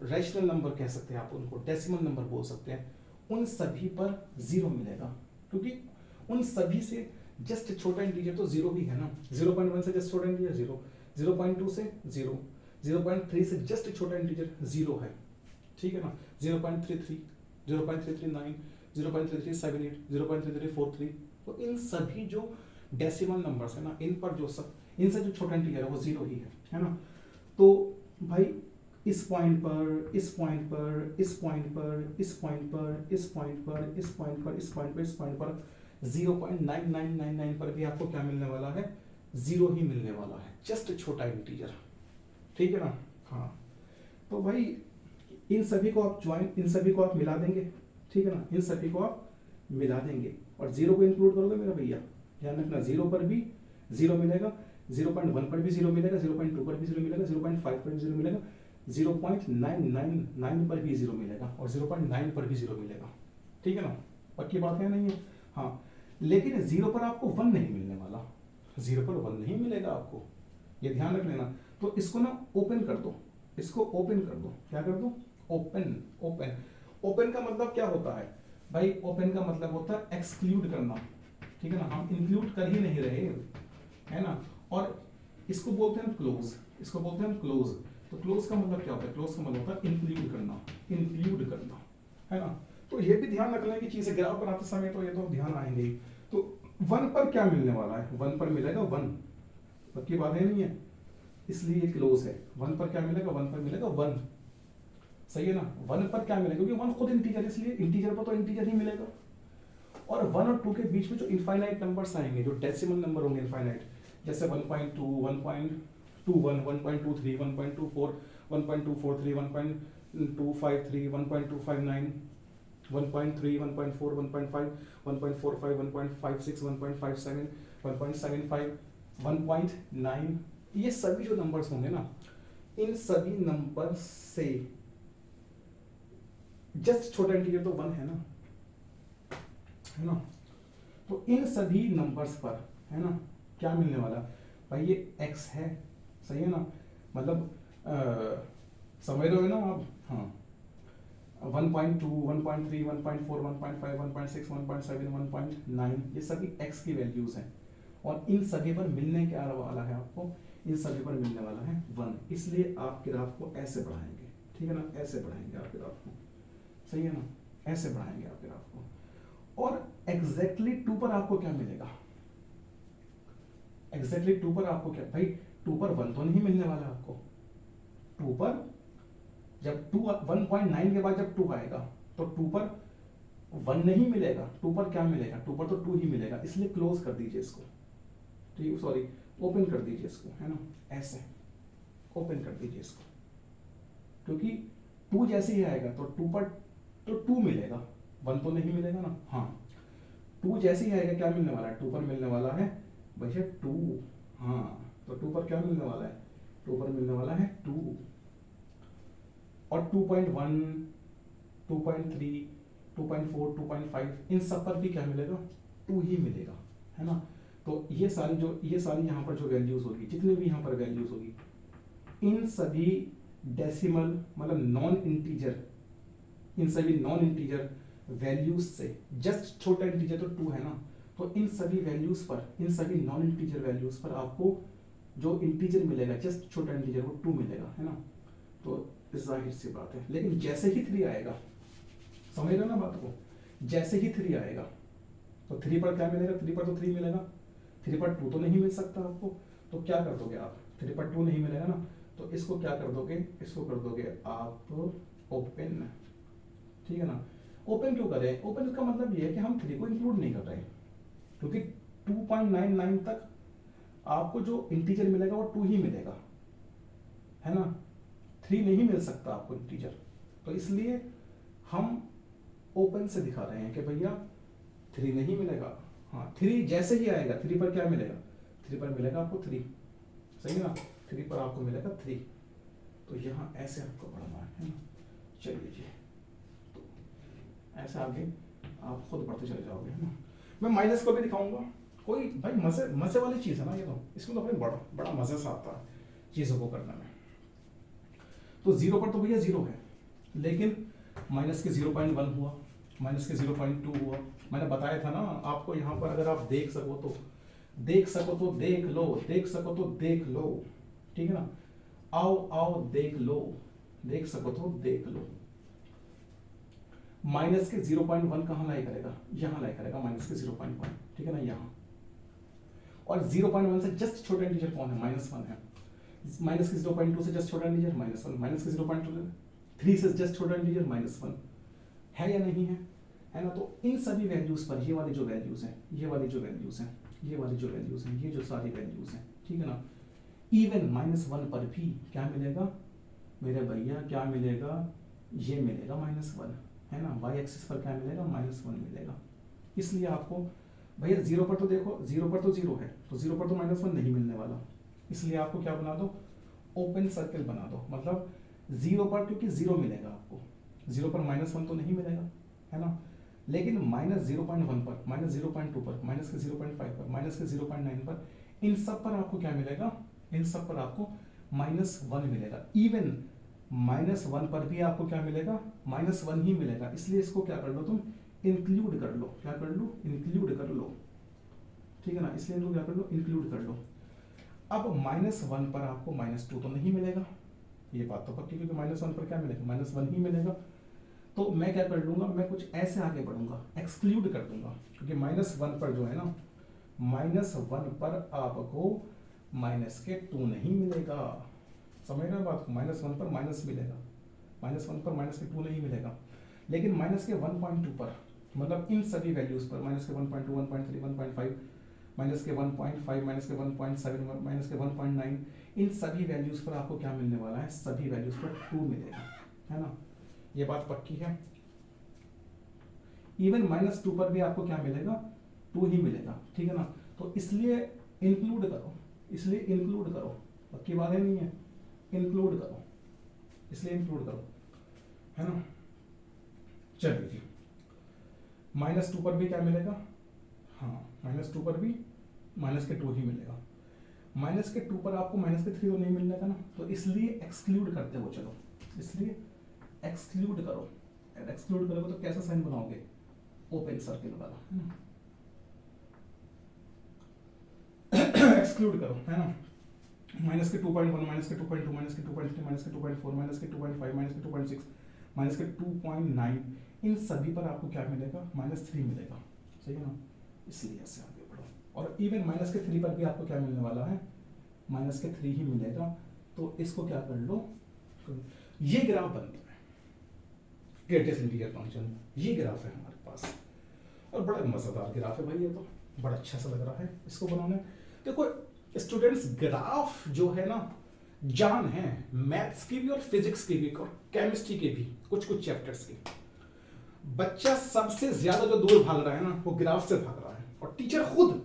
रैशनल नंबर कह सकते हैं आप उनको, डेसिमल नंबर बोल सकते हैं, उन सभी पर 0 मिलेगा। क्योंकि उन सभी से जस्ट छोटा इंटीजर तो 0 ही है ना। 0.1 से जस्ट छोटा इंटीजर 0, 0.2 से 0, 0.3 से जस्ट छोटा इंटीजर 0 है, ठीक है ना। 0.33, 0.339, 0.3378, 0.3343, तो इन सभी जो डेसिमल नंबर्स है ना, इन पर जो सब, इनसे जो छोटा इंटीजर है वो 0 ही है ना। तो भाई इस पॉइंट पर, इस पॉइंट पर, इस पॉइंट पर, इस पॉइंट पर, इस पॉइंट पर, इस पॉइंट पर, इस पॉइंट पर, इस पॉइंट पर 0.9999 पर भी आपको क्या मिलने वाला है, 0 ही मिलने वाला है, जस्ट छोटा इंटीजर, ठीक है ना। हाँ, तो भाई इन सभी को आप इन सभी को आप मिला देंगे, ठीक है ना। इन सभी को आप मिला देंगे और 0 को इंक्लूड करोगे मेरा भैया, ध्यान रखना। 0 पर भी 0 मिलेगा, 0.1 पर भी 0 मिलेगा, 0.2 पर भी 0 मिलेगा, 0.5 पर भी 0 मिलेगा, 0.999 पर भी 0 मिलेगा, और 0.9 पर भी 0 मिलेगा, ठीक है ना। पक्की बात है नहीं है। हाँ, लेकिन 0 पर आपको 1 नहीं मिलने वाला, 0 पर 1 नहीं मिलेगा आपको, ये ध्यान रख लेना। तो इसको ना ओपन कर दो, इसको ओपन कर दो, क्या कर दो, ओपन। ओपन ओपन का मतलब क्या होता है भाई, ओपन का मतलब होता है एक्सक्लूड करना, ठीक है ना, हम इंक्लूड कर ही नहीं रहे, है ना। और इसको बोलते हैं क्लोज, इसको बोलते हैं क्लोज। तो क्लोज का मतलब क्या होता है, क्लोज का मतलब होता है इंक्लूड करना, इंक्लूड करना, है ना। तो ये भी ध्यान रखने की चीज है, ग्राफ बनाते समय तो ये तो ध्यान आएंगे ही। तो 1 पर क्या मिलने वाला है, 1 पर मिलेगा 1, पक्की बात है नहीं है, इसलिए क्लोज है। 1 पर क्या मिलेगा, 1 पर मिलेगा 1, सही है ना। 1 पर क्या मिलेगा, क्योंकि 1 खुद इंटीजर, इसलिए इंटीजर पर तो इंटीजर ही मिलेगा। और 1 और 2 के बीच में जो इनफाइनाइट नंबर्स आएंगे, जो डेसिमल नंबर होंगे इनफाइनाइट, जैसे 1.2, 1.21, 1.23, 1.24, 1.243, 1.253, 1.259, 1.3, 1.4, 1.5, 1.45, 1.56, 1.57, 1.75, 1.9, ये सभी जो नंबर्स होंगे ना, इन सभी नंबर से जस्ट छोटा इंटीजर तो 1 है ना, है ना। तो इन सभी नंबर्स पर, है ना, क्या मिलने वाला भाई, ये x है, सही है ना, मतलब समझ रहे हो ना आप, हाँ। 1.2, 1.3, 1.4, 1.5, 1.6, 1.7, 1.9, ये सभी x की वैल्यूज हैं, और इन सभी पर मिलने क्या वाला है आपको, इन सभी पर मिलने वाला है 1, इसलिए आप ग्राफ को ऐसे बढ़ाएंगे, ठीक है ना, ऐसे बढ़ाएंगे आप ग्राफ को, सही है ना, ऐसे बढ़ाएंगे आप ग्राफ को। और एग्जैक्टली 2 पर आपको क्या मिलेगा, एग्जैक्टली 2 पर आपको क्या भाई, 2 पर 1 तो नहीं मिलने वाला आपको, 2 पर जब 2 1.9 के बाद जब 2 आएगा तो 2 पर 1 नहीं मिलेगा, 2 पर क्या मिलेगा, 2 पर तो 2 ही मिलेगा, इसलिए क्लोज कर दीजिए इसको, ठीक, सॉरी ओपन कर दीजिए इसको, है ना, ऐसे ओपन कर दीजिए इसको, क्योंकि 2 जैसे ही आएगा तो 2 पर तो 2 मिलेगा, 1 तो नहीं मिलेगा ना, हाँ। 2 जैसे ही आएगा क्या मिलने वाला है, 2 पर मिलने वाला है भैया 2, हाँ। तो 2 पर क्या मिलने वाला है, 2 पर मिलने वाला है 2, और 2.1, 2.3, 2.4, 2.5, इन सब पर भी क्या मिलेगा, 2 ही मिलेगा, है ना। तो ये सारी यहाँ पर जो वैल्यूज होगी, जितनी भी यहाँ पर वैल्यूज होगी, इन सभी डेसिमल मतलब नॉन इंटीजर, इन सभी नॉन इंटीजर वैल्यूज से जस्ट छोटा इंटीजर तो 2 है ना, तो इन सभी वैल्यूज पर, इन सभी नॉन इंटीजर वैल्यूज पर आपको जो इंटीजर मिलेगा, जस्ट छोटा इंटीजर, वो 2 मिलेगा, है ना। तो जाहिर सी बात है, लेकिन जैसे ही 3 आएगा, समझ रहे हो ना बात को, जैसे ही 3 आएगा तो 3 पर क्या मिलेगा, 3 पर तो 3 मिलेगा, 3 पर 2 तो नहीं मिल सकता आपको, तो क्या कर दोगे आप, 3 पर 2 नहीं मिलेगा ना, तो इसको क्या कर दोगे, इसको कर दोगे आप ओपन, ठीक है ना। ओपन क्यों करें, ओपन का मतलब ये है कि हम 3 को इंक्लूड नहीं कर रहे, क्योंकि 2.99 तक आपको जो इंटीजर मिलेगा वो 2 ही मिलेगा, है ना, 3 नहीं मिल सकता आपको इंटीजर, तो इसलिए हम ओपन से दिखा रहे हैं कि भैया 3 नहीं मिलेगा, हाँ। 3 जैसे ही आएगा, 3 पर क्या मिलेगा, 3 पर मिलेगा आपको 3, सही है ना, 3 पर आपको मिलेगा 3, तो यहाँ ऐसे आपको बढ़ना है ना। चलिए जी, तो ऐसे आगे आप खुद बढ़ते चले जाओगे, है ना। मैं माइनस को भी दिखाऊंगा, कोई भाई मजे वाली चीज़ है ना ये, तो इसमें तो अपने बड़ा मज़ा सा आता है चीज़ों को करने में। तो 0 पर तो भैया 0 है, लेकिन माइनस के 0.1 हुआ, माइनस के 0.2 हुआ, मैंने बताया था ना आपको, यहाँ पर अगर आप देख सको तो देख लो, देख सको तो देख लो, ठीक है ना, आओ देख लो, देख सको तो देख लो। माइनस के 0.1 कहाँ लाई करेगा, यहाँ लाई करेगा माइनस के 0.1, ठीक है ना, यहाँ। और 0.1 से जस्ट छोटा इंटीजर कौन है, -1 है। माइनस के 0.2 से जस्ट छोटा इंटीजर -1, माइनस के 0.3 से जस्ट छोटा इंटीजर -1 है या नहीं है, है ना। तो इन सभी वैल्यूज पर ये वाली जो वैल्यूज हैं, ये वाली जो वैल्यूज हैं, ये वाली जो वैल्यूज हैं, ये जो सारी वैल्यूज हैं, ठीक है ना। इवन -1 पर भी क्या मिलेगा मेरे भैया, क्या मिलेगा, ये मिलेगा -1, है ना। वाई एक्सिस पर क्या मिलेगा, -1 मिलेगा। इसलिए आपको भैया 0 पर तो देखो, 0 पर तो 0 है, तो 0 पर तो -1 नहीं मिलने वाला, इसलिए आपको क्या बना दो, ओपन सर्कल बना दो। मतलब 0 पर क्योंकि 0 मिलेगा आपको, 0 पर -1 तो नहीं मिलेगा, है ना। लेकिन -0.1 पर, -0.2 पर, माइनस के 0.5 पर, माइनस के 0.9 पर, इन सब पर आपको क्या मिलेगा, इन सब पर आपको -1 मिलेगा। इवन -1 पर भी आपको क्या मिलेगा, -1 ही मिलेगा, इसलिए इसको क्या कर लो तुम, इंक्लूड कर लो, क्या कर लो, इंक्लूड कर लो, ठीक है ना, इसलिए इनको क्या कर लो, इंक्लूड कर लो। अब -1 पर आपको -2 तो नहीं मिलेगा, ये बात तो पक्की, क्योंकि -1 पर क्या मिलेगा, -1 ही मिलेगा। तो मैं क्या कर लूंगा, मैं कुछ ऐसे आगे बढ़ूंगा, एक्सक्लूड कर दूंगा, क्योंकि -1 पर जो है ना, -1 पर आपको -2 नहीं मिलेगा, समझ रहे हो बात को, -1 पर माइनस मिलेगा, -1 पर -2 नहीं मिलेगा, लेकिन -1.2 पर, मतलब इन सभी वैल्यूज पर, -1.2, 1.3, 1.5, -1.5, -1.7, -1.9, इन सभी वैल्यूज पर आपको क्या मिलने वाला है, सभी वैल्यूज पर 2 मिलेगा, है ना, ये बात पक्की है। इवन -2 पर भी आपको क्या मिलेगा, 2 ही मिलेगा, ठीक है ना, तो इसलिए इंक्लूड करो, इसलिए इंक्लूड करो, पक्की बात है, नहीं है, इंक्लूड करो, इसलिए इंक्लूड करो, है ना। चलिए जी, -2 पर भी क्या मिलेगा, हाँ, -2 पर भी -2 ही मिलेगा, -2 पर आपको -3 तो नहीं मिलने का ना, तो इसलिए एक्सक्लूड करते हो, चलो इसलिए एक्सक्लूड करो, एक्सक्लूड करोगे तो कैसा साइन बनाओगे, ओपन सर्किल वाला, है ना, एक्सक्लूड करो, है ना, -2.1, -2.2, -2.3, -2.4, -2.5, -2.6, -2.9, इन सभी पर आपको क्या मिलेगा, -3 मिलेगा, सही है ना, इसलिए ऐसे आगे बढ़ो। और इवन -3 पर भी आपको क्या मिलने वाला है, -3 ही मिलेगा, तो इसको क्या कर लो, ये ग्राफ बनता है ग्रेटेस्ट इंटीजर फंक्शन, ये ग्राफ है हमारे पास, और बड़ा मजेदार ग्राफ है भाई, ये तो बड़ा अच्छा सा लग रहा है इसको बनाने। देखो स्टूडेंट्स, ग्राफ जो है ना, जान है मैथ्स की भी और फिजिक्स की भी और केमिस्ट्री के भी, कुछ कुछ चैप्टर्स की। बच्चा सबसे ज्यादा जो दूर भाग रहा है ना, वो ग्राफ से भाग रहा है, और टीचर खुद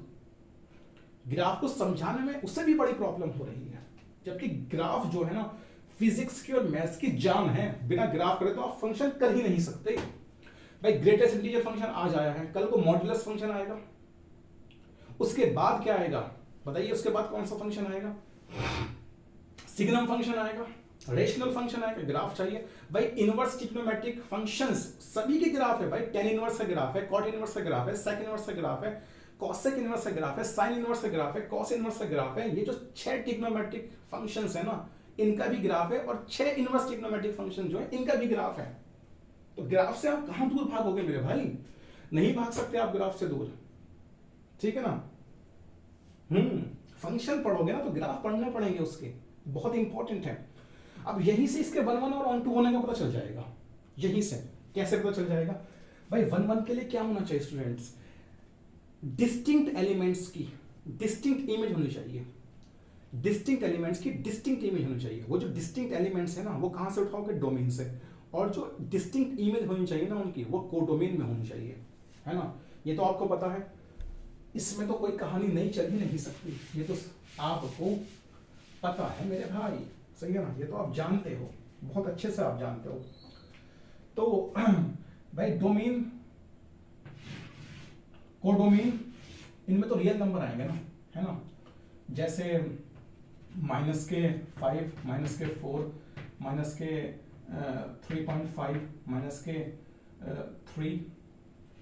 ग्राफ को समझाने में उससे भी बड़ी प्रॉब्लम हो रही है, जबकि ग्राफ जो है ना, फिजिक्स की और मैथ्स की जान है, बिना ग्राफ करे तो आप फंक्शन कर ही नहीं सकते भाई। ग्रेटेस्ट इंटीजर फंक्शन आज आया है, कल को मॉड्यूलस फंक्शन आएगा, उसके बाद क्या आएगा बताइए, उसके बाद कौन सा फंक्शन आएगा, सिग्नम फंक्शन आएगा, रेशनल फंक्शन आएगा, ग्राफ चाहिए भाई। इनवर्स ट्रिग्नोमेट्रिक फंक्शंस सभी के ग्राफ है भाई, टेन इनवर्स का ग्राफ है, कॉट इनवर्स का ग्राफ है, सेक इनवर्स का ग्राफ है, कॉसेक इनवर्स का ग्राफ है, साइन इनवर्स का ग्राफ है, कॉस इनवर्स का ग्राफ है। ये जो 6 ट्रिग्नोमेट्रिक फंक्शंस है ना, इनका भी ग्राफ है, और 6 इनवर्स ट्रिग्नोमेट्रिक फंक्शन जो है, इनका भी ग्राफ है। तो ग्राफ से आप कहां दूर भागोगे मेरे भाई, नहीं भाग सकते आप ग्राफ से दूर, ठीक है ना। फंक्शन पढ़ोगे ना तो ग्राफ पढ़ने पड़ेंगे उसके, बहुत इंपॉर्टेंट है। अब यहीं से इसके 1 1 और ऑन 2 होने का पता चल जाएगा, यहीं से कैसे पता चल जाएगा भाई। 1 1 के लिए क्या होना चाहिए स्टूडेंट्स, डिस्टिंक्ट एलिमेंट्स की डिस्टिंक्ट इमेज होनी चाहिए, डिस्टिंक्ट एलिमेंट्स की डिस्टिंक्ट इमेज होनी चाहिए। वो जो डिस्टिंक्ट एलिमेंट्स है ना, वो कहां से उठाओगे, डोमेन से, और जो डिस्टिंक्ट इमेज होनी चाहिए ना उनकी, वो कोडोमेन में होनी चाहिए, है ना। ये तो आपको पता है, इसमें तो कोई कहानी नहीं चल ही नहीं सकती, ये तो आपको पता है मेरे भाई, सही है ना, ये तो आप जानते हो, बहुत अच्छे से आप जानते हो। तो भाई डोमेन, कोडोमेन, इनमें तो रियल नंबर आएंगे ना, है ना, जैसे -5, -4, -3.5, -3,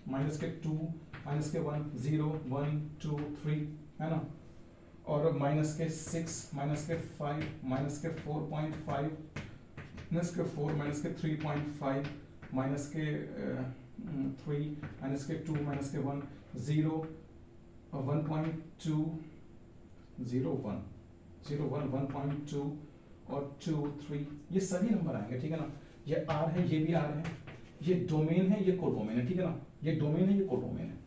-2, -1, 0, 1, 2, 3, है ना, और -6, -5, -4.5, -4, -3.5, -3, -2, -1, 0, 1.2, 0, 1, 0, 1, 1.2 और 2, 3, ये सभी नंबर आएंगे, ठीक है ना। ये R है, ये भी R है, ये डोमेन है, ये कोडोमेन है, ठीक है ना, ये डोमेन है, ये कोडोमेन है।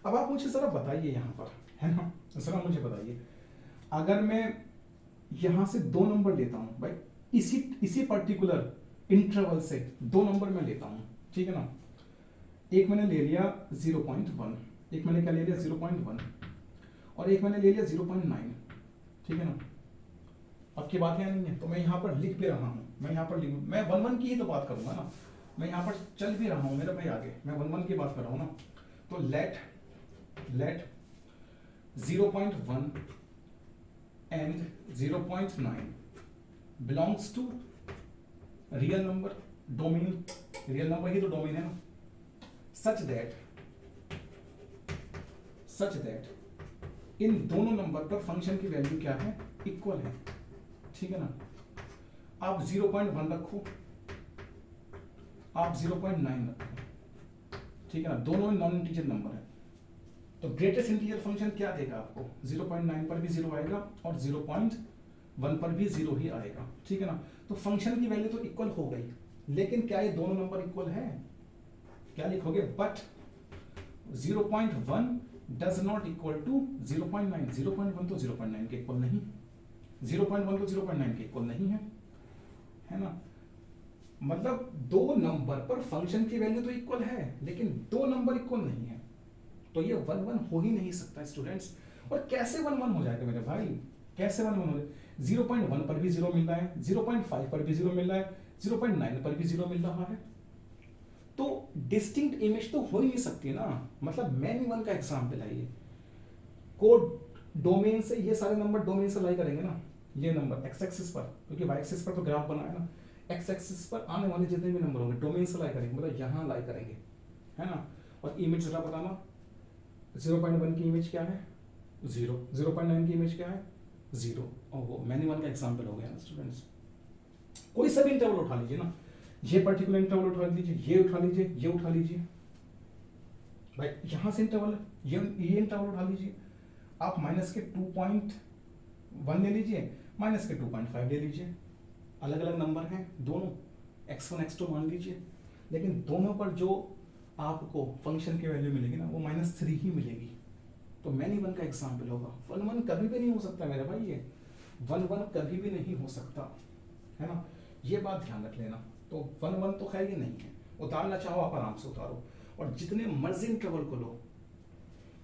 अब आप मुझे जरा बताइए यहाँ पर, है ना, जरा मुझे बताइए, अगर मैं यहाँ से 2 नंबर लेता हूँ भाई, इसी पर्टिकुलर इंटरवल से 2 नंबर मैं लेता हूँ, ठीक है ना। एक मैंने ले लिया 0.1, एक मैंने क्या ले लिया 0.1, और एक मैंने ले लिया 0.9, ठीक है ना। अब की बात है नहीं है, तो मैं यहाँ पर लिख भी रहा हूँ, मैं यहाँ पर मैं 1 1 की ही तो बात करूंगा ना, मैं यहाँ पर चल भी रहा हूँ मेरे भाई आगे, मैं 1 1 की बात कर रहा हूँ ना। तो let 0.1 and 0.9 belongs to real number, domain, real number ही तो डोमेन है ना, सच दैट इन दोनों नंबर पर फंक्शन की वैल्यू क्या है, इक्वल है, ठीक है ना। आप 0.1 रखो, आप 0.9 रखो, ठीक है ना, दोनों नॉन इंटीजर नंबर है, तो ग्रेटेस्ट इंटीजर फंक्शन क्या देगा आपको, 0.9 पर भी 0 आएगा और 0.1 पर भी 0 ही आएगा, ठीक है ना। तो फंक्शन की वैल्यू तो इक्वल हो गई, लेकिन क्या ये दोनों नंबर इक्वल है, क्या लिखोगे, but 0.1 does not equal to 0.9, 0.1 तो 0.9 के इक्वल नहीं, 0.1 तो 0.9 के इक्वल नहीं है ना। मतलब दो नंबर पर फंक्शन की वैल्यू तो इक्वल है, लेकिन दो नंबर इक्वल नहीं है, तो ये 1 1 हो ही नहीं सकता स्टूडेंट्स। और कैसे 1 1 हो जाएगा मेरे भाई, कैसे 1 1 हो जाएगा, 0.1 पर भी 0 मिल रहा है, 0.5 पर भी 0 मिल रहा है, 0.9 पर भी 0 मिल रहा है, तो डिस्टिंक्ट इमेज तो हो ही नहीं सकती ना। मतलब मैन वन का एग्जाम्पल है ये, कोड डोमेन से, ये सारे नंबर डोमेन से लाई करेंगे ना, ये नंबर एक्स एक्सिस पर, क्योंकि वाई एक्सिस पर तो ग्राफ बना है ना, एक्स एक्सिस पर आने वाले जितने भी नंबर होंगे डोमेन से लाई करेंगे, मतलब यहाँ लाई करेंगे, है ना। और इमेज जरा बताना, 0.1 की इमेज क्या है, 0, 0.9 की इमेज क्या है, 0, और वो मैन वन का एग्जाम्पल हो गया ना स्टूडेंट्स। कोई सा भी इंटरवल उठा लीजिए ना, ये पर्टिकुलर इंटरवल उठा लीजिए, ये उठा लीजिए, ये उठा लीजिए भाई, यहां से इंटरवल, ये इंटरवल उठा लीजिए, आप माइनस के 2.1 ले लीजिए, माइनस के 2.5 ले लीजिए, अलग अलग नंबर हैं दोनों, x1 x2 मान लीजिए, लेकिन दोनों पर जो आपको फंक्शन की वैल्यू मिलेगी ना वो -3 ही मिलेगी। तो मैनी वन का एग्जाम्पल होगा, 1 1 कभी भी नहीं हो सकता मेरे भाई, ये 1 1 कभी भी नहीं हो सकता, है ना, ये बात ध्यान रख लेना। तो 1 1 तो खैर ये नहीं है, उतारना चाहो आप आराम से उतारो, और जितने मर्जी इंटरवल को लो,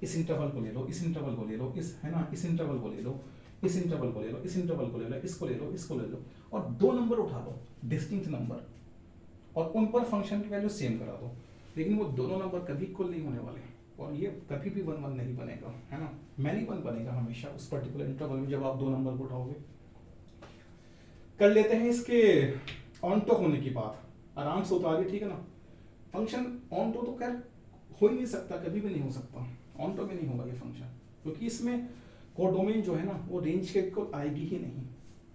इस इंटरवल को ले लो, इस इंटरवल को ले लो, इस, है ना, इस इंटरवल को ले लो, इस इंटरवल को ले लो, इस इंटरवल को ले लो, इसको ले लो, इसको ले लो, और दो नंबर उठा लो डिस्टिंक्ट नंबर, और उन पर फंक्शन की वैल्यू सेम करा दो, लेकिन वो दोनों नंबर कभी इक्वल नहीं होने वाले, और ये कभी भी 1 1 नहीं बनेगा, है ना, मैनी वन बनेगा हमेशा उस पर्टिकुलर इंटरवल में जब आप दो नंबर को उठाओगे। कर लेते हैं इसके ऑनटो होने की बात, आराम से उतारिए, ठीक है ना। फंक्शन ऑनटो तो खैर हो ही नहीं सकता, कभी भी नहीं हो सकता, ऑनटो में नहीं होगा ये फंक्शन, क्योंकि इसमें कोडोमेन जो है ना वो रेंज के इक्वल आएगी ही नहीं,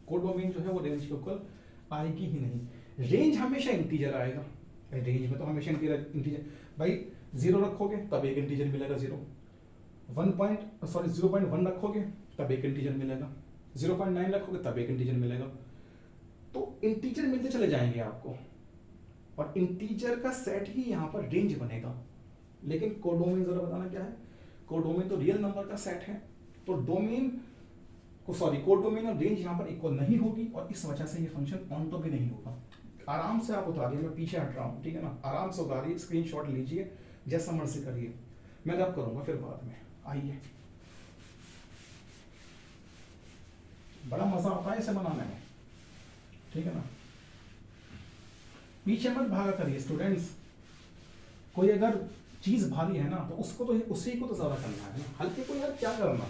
कोडोमेन जो है वो रेंज के इक्वल आएगी ही नहीं, रेंज हमेशा इंटीजर आएगा, रेंज में तो हमेशा इंटीजर भाई, 0 रखोगे तब एक इंटीजर मिलेगा 0, 0.1 रखोगे तब एक इंटीजर मिलेगा, 0.9 रखोगे तब एक इंटीजर मिलेगा, तो इंटीजर मिलते चले जाएंगे आपको, और इंटीजर का सेट ही यहाँ पर रेंज बनेगा। लेकिन कोडोमेन जरा बताना क्या है, कोडोमेन तो रियल नंबर का सेट है, तो डोमेन को, सॉरी, कोडोमेन और रेंज यहाँ पर इक्वल नहीं होगी, और इस वजह से ये फंक्शन ऑनटो भी नहीं होगा। आराम से आप उतारिए, मैं पीछे हट रहा हूँ, ठीक है ना, आराम से उतारिए, स्क्रीनशॉट लीजिए, जैसा मर्जी करिए, मैं रब करूंगा फिर बाद में, आइए, बड़ा मजा आता है इसे बनाने में, ठीक है ना। पीछे मत भागा करिए स्टूडेंट्स, कोई अगर चीज भारी है ना तो उसको तो, उसी को तो ज्यादा करना है ना, हल्के को यार क्या करना,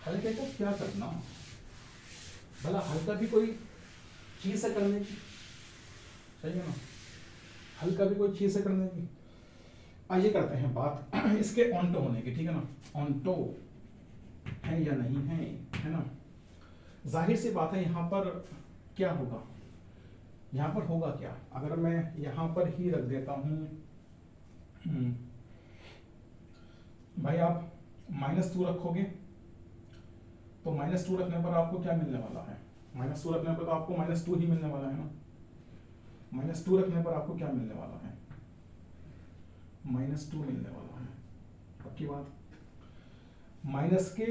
हल्के को क्या करना, भला हल्का भी कोई चीज से करने की, सही है ना, हल्का भी कोई चीज से करने की। आइए करते हैं बात इसके ऑनटो होने की, ठीक है ना, ऑनटो है या नहीं है ना। जाहिर सी बात है, यहाँ पर क्या होगा, यहाँ पर होगा क्या, अगर मैं यहाँ पर ही रख देता हूँ, भाई आप -2 रखोगे तो -2 रखने पर आपको क्या मिलने वाला है, -2 रखने पर तो आपको -2 ही मिलने वाला है ना, -2 रखने पर आपको क्या मिलने वाला है, -2 मिलने वाला है, पक्की बात। माइनस के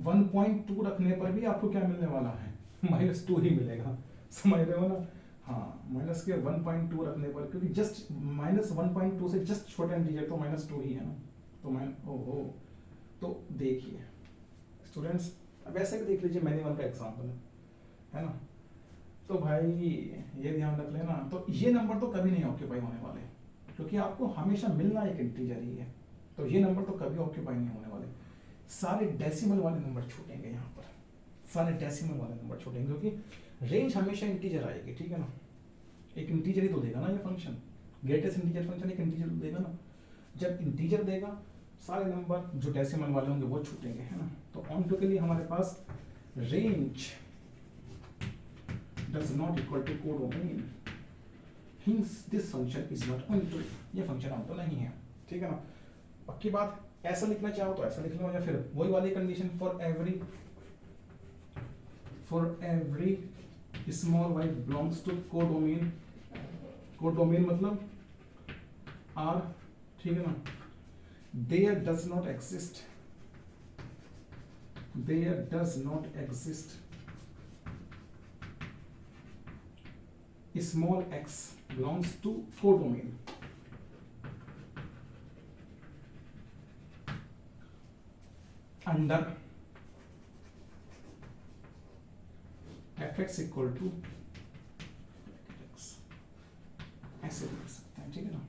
1.2 रखने पर भी आपको क्या मिलने वाला है, -2 ही मिलेगा, समझ रहे हो ना। हाँ, माइनस के 1.2 रखने पर, क्योंकि जस्ट -1.2 से जस्ट छोटा इंटीजर तो -2 ही है ना, तो ओहो, तो देखिए स्टूडेंट्स, वैसे भी देख लीजिए, मैंने वन का एग्जांपल है ना, तो भाई ये ध्यान रख लेना, तो ये नंबर तो कभी नहीं ऑक्यूपाई होने वाले, क्योंकि आपको हमेशा मिलना एक इंटीजर ही है, तो ये नंबर तो कभी ऑक्यूपाई नहीं होने वाले, सारे डेसिमल वाले नंबर छूटेंगे यहाँ पर, सारे डेसिमल वाले नंबर छूटेंगे, क्योंकि रेंज हमेशा इंटीजर आएगी, ठीक है ना, एक इंटीजर ही तो देगा ना ये फंक्शन, ग्रेटेस्ट इंटीजर फंक्शन एक इंटीजर देगा ना, जब इंटीजर देगा सारे नंबर जो डेसिमल वाले होंगे वो छूटेंगे, है ना। तो ऑन टू के लिए हमारे पास range does not equal to codomain, hence this function is not onto, ये फंक्शन ऑनटू नहीं है, ठीक है ना। पक्की बात, ऐसा लिखना चाहो तो ऐसा लिख लो, या फिर वही वाली condition for every small y belongs to codomain, codomain मतलब R, ठीक है ना, there does not exist small x belongs to codomain under fx equal to x, ऐसे लिख सकते हैं, ठीक है ना।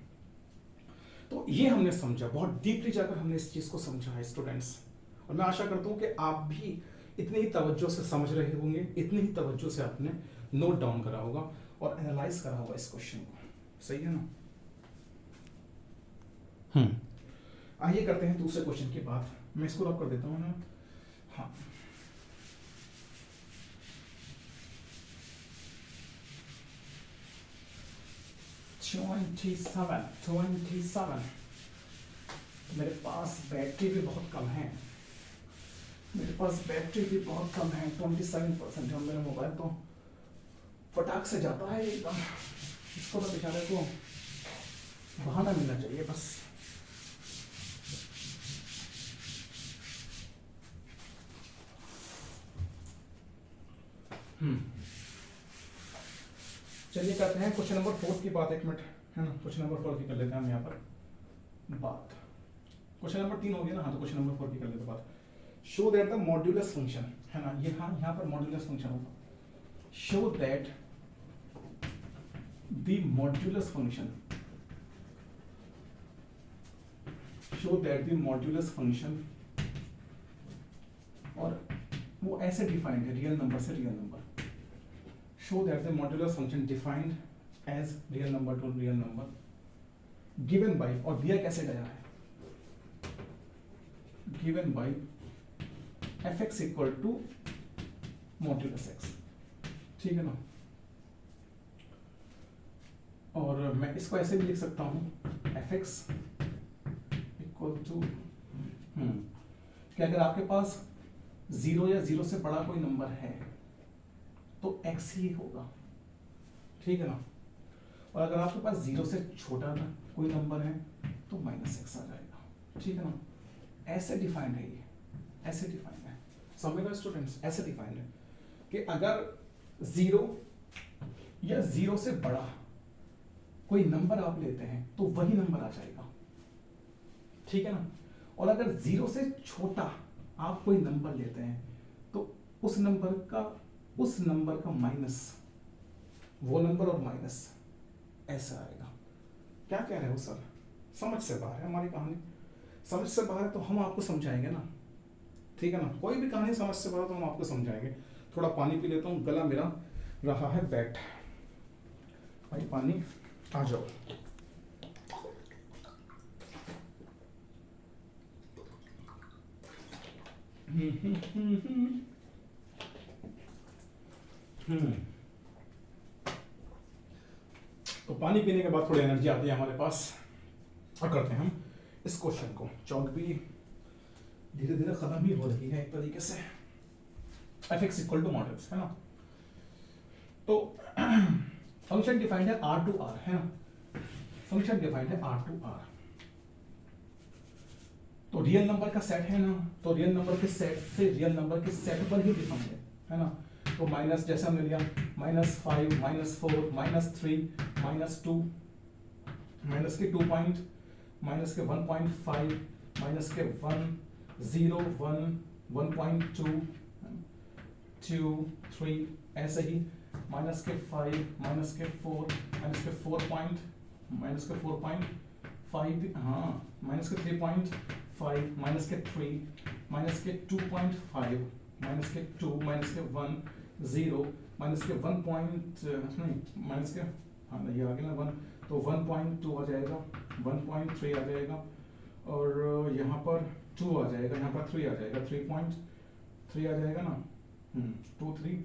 तो ये हमने समझा, बहुत डीपली जाकर हमने इस चीज को समझा है स्टूडेंट्स, और मैं आशा करता हूँ कि आप भी इतनी ही तवज्जो से समझ रहे होंगे, इतनी ही तवज्जो से आपने नोट डाउन करा होगा और एनालाइज करा होगा इस क्वेश्चन को, सही है ना। आइए करते हैं दूसरे क्वेश्चन की बात, मैं इसको रब कर देता हूँ ना। हाँ, मेरे पास बैटरी भी बहुत कम है, 27% है, और मेरा मोबाइल तो फटाक से जाता है एकदम, इसको तो बेचारे को बहाना मिलना चाहिए बस। चलिए करते हैं क्वेश्चन नंबर 4 की बात, एक मिनट, है ना, क्वेश्चन नंबर 4 की कर लेते हैं हम यहाँ पर बात। क्वेश्चन नंबर 3 हो गया ना, हाँ, तो क्वेश्चन नंबर 4 की कर लेते हैं बात। Show that the modulus function, है ना, ये हाँ यहाँ पर मॉड्यूलस फंक्शन होगा, show that the modulus function, और वो ऐसे डिफाइंड है, रियल नंबर से real number, show that the modulus function defined as real number to real number given by, और दिया कैसे गया है, given by fx equal to modulus x, ठीक है ना। और मैं इसको ऐसे भी लिख सकता हूँ fx equal to कि अगर आपके पास 0 या 0 से बड़ा कोई नंबर है तो x ही होगा, ठीक है ना, और अगर आपके पास 0 से छोटा ना कोई नंबर है तो -x आ जाएगा, ठीक है ना। ऐसे डिफाइंड है ये, ऐसे डिफाइंड है, समझ लो स्टूडेंट्स, ऐसे डिफाइंड है कि अगर 0 या 0 से बड़ा कोई नंबर आप लेते हैं तो वही नंबर आ जाएगा, ठीक है ना, और अगर 0 से छोटा आप कोई नंबर लेते हैं तो उस नंबर का माइनस वो नंबर और माइनस ऐसा आएगा। क्या कह रहे हो सर, समझ से बाहर है हमारी कहानी, समझ से बाहर है तो हम आपको समझाएंगे ना, ठीक है ना, कोई भी कहानी समझ से बाहर तो हम आपको समझाएंगे। थोड़ा पानी पी लेता हूँ, गला मेरा रहा है बैठ, भाई पानी आ जाओ। तो पानी पीने के बाद थोड़ी एनर्जी आती है हमारे पास, और करते हैं हम इस क्वेश्चन को। चौक भी धीरे धीरे खत्म ही हो रही है एक तरीके से, fx इक्वल टू मॉडल्स, है ना। तो फंक्शन डिफाइंड है R टू R, है ना, फंक्शन डिफाइंड है R टू R। तो रियल नंबर का सेट है ना, तो रियल नंबर के सेट से रियल नंबर के सेट पर ही डिफाइंड है ना। तो माइनस जैसे हमने लिया -5, -4, -3, -2, माइनस के 2 पॉइंट, माइनस के 1.5, माइनस के 1, 0, 1, 1.2, 2, 3, ऐसे ही माइनस के 5, माइनस के 4, माइनस के 4 पॉइंट, माइनस के 4.5, हाँ, माइनस के 3.5, माइनस के 3, माइनस के 2.5, माइनस के 2 माइनस के 1 0 माइनस के 1 पॉइंट नहीं माइनस के हाँ ये आ गया ना 1 तो 1.2 आ जाएगा 1.3 आ जाएगा और यहाँ पर 2 आ जाएगा यहाँ पर 3 आ जाएगा 3.3 आ जाएगा ना 2 3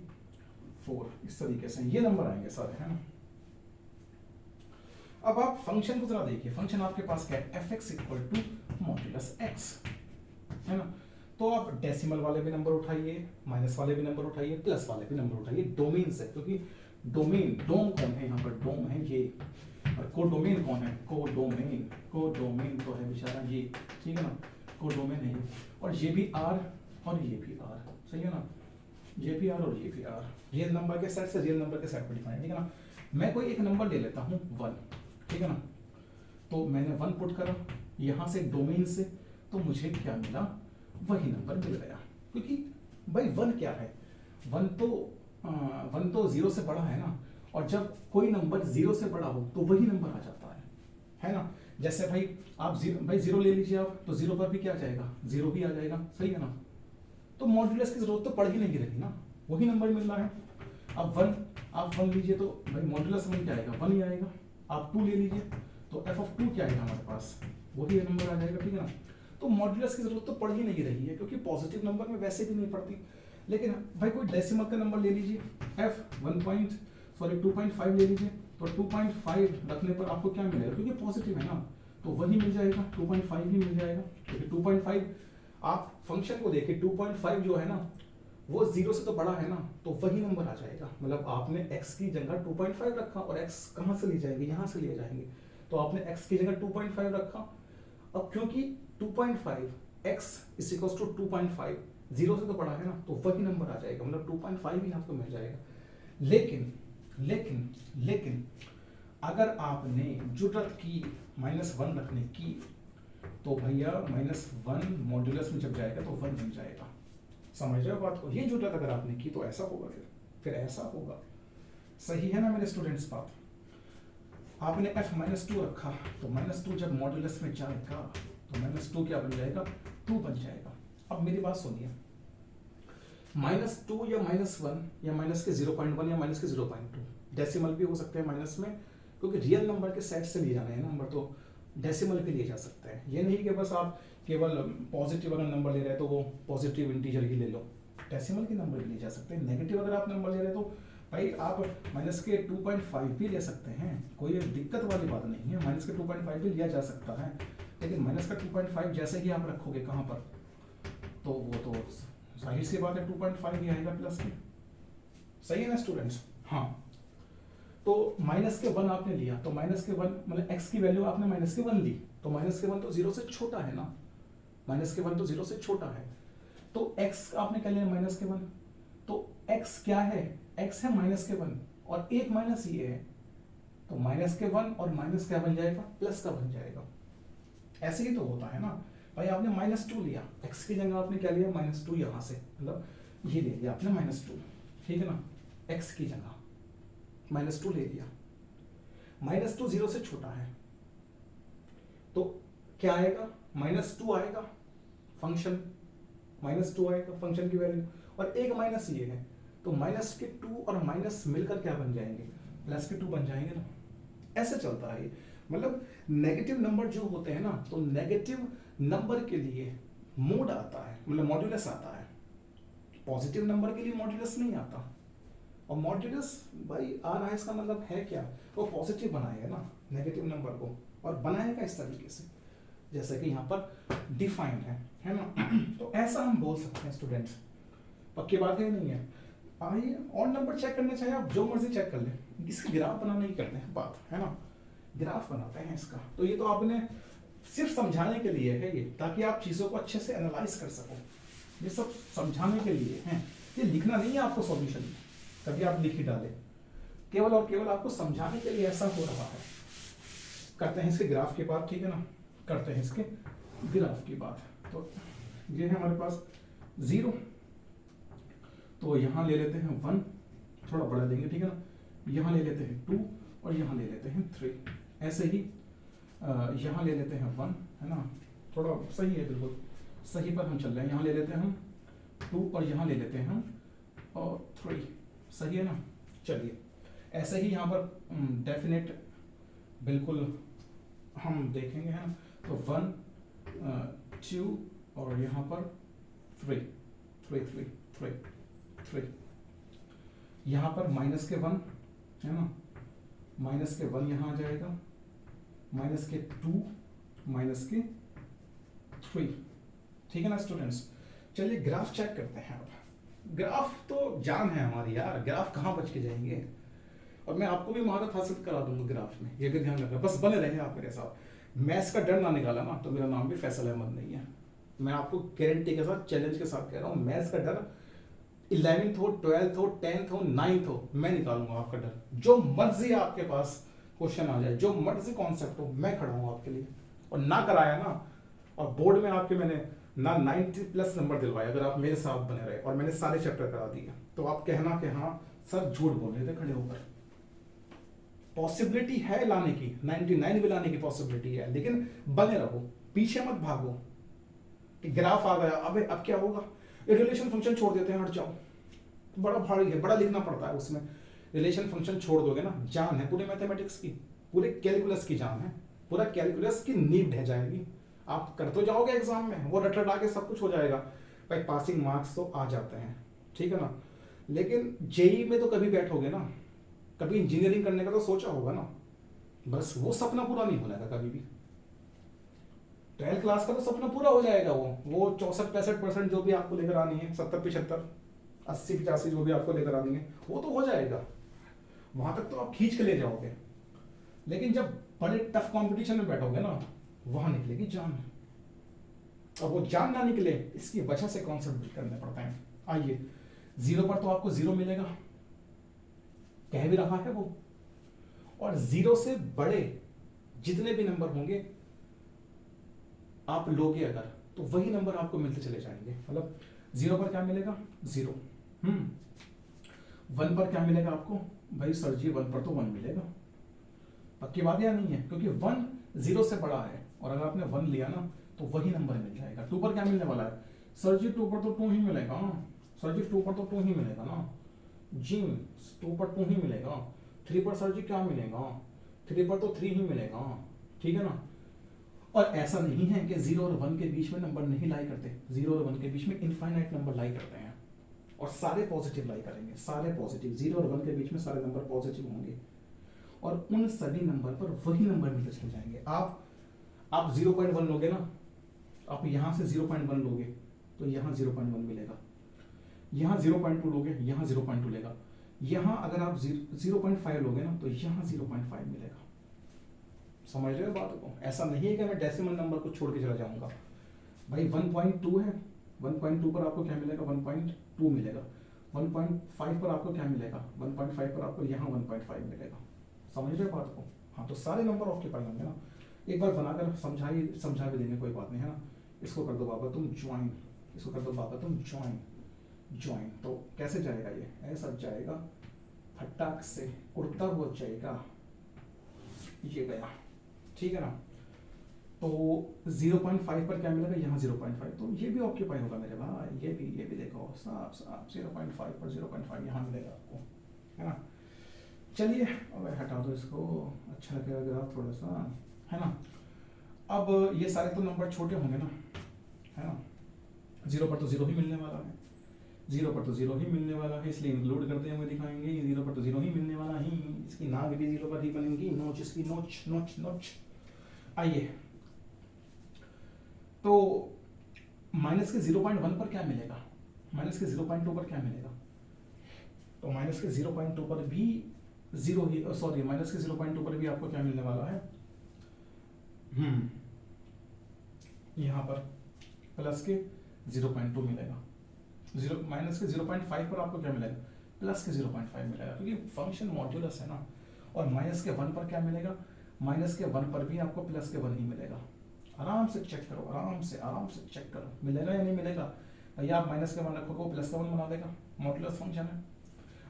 4 इस तरीके से ये नंबर आएंगे सारे है ना। अब आप फंक्शन को जरा देखिए फंक्शन आपके पास क्या है fx equal to modulus x है ना। तो आप डेसिमल वाले भी नंबर उठाइए माइनस वाले भी नंबर उठाइए प्लस वाले भी नंबर उठाइए डोमेन से क्योंकि डोमेन डोम कौन है यहाँ पर डोम है ये और कोडोमेन कौन है कोडोमेन तो है बेचारा ये ठीक है ना कोडोमेन है ये और ये भी R और ये भी R सही है ना ये भी R और ये भी R रियल नंबर के सेट से रियल नंबर के सेट पर डिफाइन ठीक है ना। मैं कोई एक नंबर ले लेता हूँ 1 ठीक है ना तो मैंने 1 पुट करा यहाँ से डोमेन से तो मुझे क्या मिला वही नंबर मिल गया क्योंकि भाई 1 क्या है 1 तो 0 से बड़ा है ना और जब कोई नंबर 0 से बड़ा हो तो वही नंबर आ जाता है ना। जैसे भाई आप 0 ले लीजिए आप तो 0 पर भी क्या आ जाएगा 0 भी आ जाएगा सही है ना। तो मॉड्यूलस की जरूरत तो पड़ ही नहीं रही ना वही नंबर मिल रहा है। अब 1 आप 1 लीजिए तो भाई मॉड्यूलस में क्या आएगा 1 ही आएगा। आप 2 ले लीजिए तो f ऑफ 2 क्या आएगा हमारे पास वही नंबर आ जाएगा ठीक है ना। तो मॉड्यूलस की जरूरत तो पड़ ही नहीं रही है क्योंकि पॉजिटिव नंबर में वैसे भी नहीं पड़ती। लेकिन भाई कोई डेसिमल का नंबर ले लीजिए f 2.5 ले लीजिए तो 2.5 रखने पर आपको क्या मिलेगा क्योंकि पॉजिटिव है ना तो वही मिल जाएगा 2.5 ही मिल जाएगा क्योंकि 2.5 आप फंक्शन को देखिए 2.5 जो है ना वो 0 से तो बड़ा है ना तो वही नंबर आ जाएगा। मतलब आपने x की जगह 2.5 रखा और x कहाँ से ले जाएंगे यहाँ से ले जाएंगे तो आपने x की जगह 2.5 रखा। अब क्योंकि 2.5 x इज इक्वल्स टू 2.5 0 से तो बड़ा है ना तो वही नंबर आ जाएगा मतलब 2.5 ही आपको मिल जाएगा। लेकिन अगर आपने जुर्रत की -1 रखने की तो भैया -1 मॉड्यूलस में जब जाएगा तो 1 बन जाएगा। समझ रहे हो बात को। ये जुर्रत अगर आपने की तो ऐसा होगा फिर ऐसा होगा सही है ना मेरे स्टूडेंट्स। बात आपने f -2 रखा तो -2 जब मॉड्यूलस में जाएगा तो -2 क्या बन जाएगा 2 बन जाएगा। अब मेरी बात सुनिए -2 या -1 या माइनस के 0.1 या माइनस के 0.2 डेसिमल भी हो सकते हैं माइनस में क्योंकि रियल नंबर के सेट से लिए जाना है नंबर तो डेसिमल भी लिए जा सकते हैं। ये नहीं कि बस आप केवल पॉजिटिव अगर नंबर ले रहे हैं तो वो पॉजिटिव इंटीजर ही ले लो डेसिमल के नंबर भी ले जा सकते हैं। नेगेटिव अगर आप नंबर ले रहे हैं तो भाई आप माइनस के 2.5 भी ले सकते हैं कोई दिक्कत वाली बात नहीं है। माइनस के 2.5 भी लिया जा सकता है लेकिन माइनस का 2.5 जैसे ही आप रखोगे कहाँ पर तो वो तो जाहिर सी बात है 2.5 ही आएगा प्लस के सही है ना स्टूडेंट्स। हाँ तो माइनस के 1 आपने लिया तो माइनस के 1 मतलब x की वैल्यू आपने माइनस के 1 ली तो माइनस के 1 तो 0 से छोटा है ना माइनस के 1 तो 0 से छोटा है तो x आपने क्या लिया माइनस के 1 तो x क्या है x है माइनस के 1 और एक माइनस ये है तो माइनस के 1 और माइनस क्या बन जाएगा प्लस का बन जाएगा। ऐसे ही तो होता है ना भाई आपने -2 लिया x की जगह आपने क्या लिया -2 यहाँ से मतलब ये ले लिया आपने -2 ठीक है ना x की जगह -2 ले लिया -2 0 से छोटा है तो क्या आएगा -2 आएगा फंक्शन -2 आएगा फंक्शन की वैल्यू और एक माइनस ये है तो माइनस के 2 और माइनस मिलकर क्या बन जाएंगे प्लस के 2 बन जाएंगे ना। ऐसे चलता है मतलब नेगेटिव नंबर जो होते हैं ना तो नेगेटिव नंबर के लिए मोड आता है मतलब मॉड्यूलस आता है पॉजिटिव नंबर के लिए मॉड्यूलस नहीं आता और मॉड्यूलस भाई आ रहा है इसका मतलब है क्या वो पॉजिटिव बनाएगा ना नेगेटिव नंबर को और बनाएगा इस तरीके से जैसे कि यहाँ पर डिफाइंड है ना। तो ऐसा हम बोल सकते हैं स्टूडेंट्स पक्की बात है नहीं है। आइए और नंबर चेक करने चाहिए आप जो मर्जी चेक कर लें इसकी ग्राफ बनाने की करते हैं बात है ना ग्राफ बनाते हैं इसका। तो ये तो आपने सिर्फ समझाने के लिए है ये ताकि आप चीज़ों को अच्छे से एनालाइज कर सको ये सब समझाने के लिए हैं ये लिखना नहीं है आपको सॉल्यूशन कभी आप लिख ही डालें केवल और केवल आपको समझाने के लिए ऐसा हो रहा है। करते हैं इसके ग्राफ की बात ठीक है ना करते हैं इसके ग्राफ की बात। तो ये है हमारे पास 0 तो यहाँ ले लेते हैं 1 थोड़ा बड़ा लेंगे ठीक है ना यहाँ ले लेते हैं 2 और यहाँ ले लेते हैं 3 ऐसे ही यहाँ ले लेते हैं 1 है ना थोड़ा सही है बिल्कुल सही पर हम चल रहे हैं यहाँ ले लेते हैं हम 2 और यहाँ ले लेते हैं हम और 3, सही है ना। चलिए ऐसे ही यहाँ पर डेफिनेट बिल्कुल हम देखेंगे है ना। तो 1 2 और यहाँ पर 3 3 3 3 3, यहाँ पर माइनस के 1 है ना, माइनस के 1 यहाँ आ जाएगा, माइनस के 2, माइनस के 3, ठीक है ना स्टूडेंट्स। चलिए ग्राफ चेक करते हैं। अब ग्राफ तो जान है हमारी यार, ग्राफ कहाँ बच के जाएंगे, और मैं आपको भी महारत हासिल करा दूंगा ग्राफ में, ये भी ध्यान रखना, बस बने रहे आप मेरे साथ। मैथ्स का डर ना निकाला ना तो मेरा नाम भी फैसल अहमद नहीं है। मैं आपको गारंटी के साथ, चैलेंज के साथ कह रहा हूँ, मैथ्स का डर 11th हो, 12th हो, 10th हो, 9th हो, मैं निकालूंगा आपका डर। जो मर्जी आपके पास क्वेश्चन आ जाए, जो मर्जी कॉन्सेप्ट हो, मैं खड़ा हूँ आपके लिए। और ना कराया ना, और बोर्ड में आपके मैंने ना 90+ नंबर दिलवाए अगर आप मेरे साथ बने रहे, और मैंने सारे चैप्टर करा दिए, तो आप कहना कि हाँ सर झूठ बोल रहे थे खड़े होकर। पॉसिबिलिटी है लाने की, 99 भी लाने की पॉसिबिलिटी है, लेकिन बने रहो, पीछे मत भागो कि ग्राफ आ गया अबे अब क्या होगा, रिलेशन फंक्शन छोड़ देते हैं, हट जाओ, बड़ा भारी है, बड़ा लिखना पड़ता है उसमें। रिलेशन फंक्शन छोड़ दोगे ना, जान है पूरे मैथमेटिक्स की, पूरे कैलकुलस की जान है, पूरा कैलकुलस की नींव ढह जाएगी। आप कर तो जाओगे एग्जाम में, वो रट रटा के सब कुछ हो जाएगा भाई, पासिंग मार्क्स तो आ जाते हैं, ठीक है ना। लेकिन जेई में तो कभी बैठोगे ना, कभी इंजीनियरिंग करने का तो सोचा होगा ना, बस वो सपना पूरा नहीं हो जाएगा कभी भी। 12th क्लास का तो सपना पूरा हो जाएगा, वो 64-65% जो भी आपको लेकर आनी है, 70-75, 80-85 जो भी आपको लेकर आनी है, वो तो हो जाएगा, वहां तक तो आप खींच के ले जाओगे। लेकिन जब बड़े टफ कंपटीशन में बैठोगे ना, वहां निकलेगी जान, और वो जान ना निकले इसकी वजह से कॉन्सेप्ट बिल्ड करने पड़ते हैं। आइए 0 पर तो आपको 0 मिलेगा, कह भी रहा है वो, और 0 से बड़े जितने भी नंबर होंगे आप लोगे अगर, तो वही नंबर आपको मिलते चले जाएंगे। मतलब 0 पर क्या मिलेगा 0, 1 पर क्या मिलेगा आपको, भाई सर जी 1 पर तो 1 मिलेगा, पक्की बात या नहीं है, क्योंकि 1 0 से बड़ा है, और अगर आपने 1 लिया ना तो वही नंबर मिल जाएगा। 2 पर क्या मिलने वाला है, सर जी 2 पर तो 2 ही मिलेगा, सर जी 2 पर तो 2 ही मिलेगा ना जी, 2 पर 2 ही मिलेगा। 3 पर सर जी क्या मिलेगा, 3 पर तो 3 ही मिलेगा, ठीक है ना। और ऐसा नहीं है कि 0 और 1 के बीच में नंबर नहीं लाई करते, 0 और 1 के बीच में इनफाइनाइट नंबर लाई करते हैं, और सारे पॉजिटिव लाई करेंगे, सारे पॉजिटिव, 0 और 1 के बीच में सारे नंबर पॉजिटिव होंगे, और उन सभी नंबर पर वही नंबर मिलते चले जाएंगे। आप 0.1 लोगे ना, आप यहां से 0.1 लोगे तो यहां 0.1 मिलेगा, यहां 0.2 लोगे यहां 0.2 लेगा, यहां अगर आप 0.5 लोगे ना तो यहां 0.5 मिलेगा। समझ रहे हो बात को, ऐसा नहीं है कि मैं डेसिमल नंबर को छोड़ के चला जाऊंगा। भाई 1.2 है, 1.2 पर आपको क्या मिलेगा 1.2 मिलेगा, 1.5 पर आपको क्या मिलेगा 1.5 पर आपको यहाँ 1.5 मिलेगा। समझ रहे हो बात को, हाँ तो सारे नंबर ऑक्यूपाई होंगे ना। एक बार बनाकर समझा भी देंगे, कोई बात नहीं है ना। इसको कर दो बाबा तुम ज्वाइन, इसको कर दो बाबा तुम ज्वाइन, तो कैसे जाएगा ये, ऐसा जाएगा, फटाक से उड़ता हुआ जाएगा, ये गया, ठीक है ना। तो 0.5 पर क्या मिलेगा यहाँ 0.5, तो ये भी ऑक्यूपाई होगा मेरे भाई, ये भी देखो साफ 0.5 पर 0.5 यहाँ मिलेगा आपको, है ना। चलिए अब हटा दो इसको, अच्छा लगेगा ग्राफ थोड़ा सा, है ना। अब ये सारे तो नंबर छोटे होंगे ना, है ना। 0 पर तो 0 ही मिलने वाला है, 0 पर तो 0 ही मिलने वाला है, इसलिए इंक्लूड करते हुए दिखाएंगे 0 पर तो 0 ही मिलने वाला ही, इसकी नाक भी 0 पर ही बनेगी, नोच इसकी नोच। आइए तो माइनस के 0.1 पर क्या मिलेगा, माइनस के 0.2 पर क्या मिलेगा, तो माइनस के 0.2 पर भी 0 ही, सॉरी माइनस के 0.2 पर भी आपको क्या मिलने वाला है, यहां पर प्लस के 0.2 मिलेगा, माइनस के 0.5 पर आपको क्या मिलेगा प्लस के 0.5 मिलेगा, क्योंकि फंक्शन मॉड्यूलस है ना। और माइनस के 1 पर क्या मिलेगा, माइनस के 1 पर भी आपको प्लस के 1 ही मिलेगा। आराम से चेक करो, आराम से चेक करो, मिलेगा या नहीं मिलेगा। भैया आप माइनस के 1 रखोगे वो प्लस का 1 बना देगा, मॉड्यूलस फंक्शन है।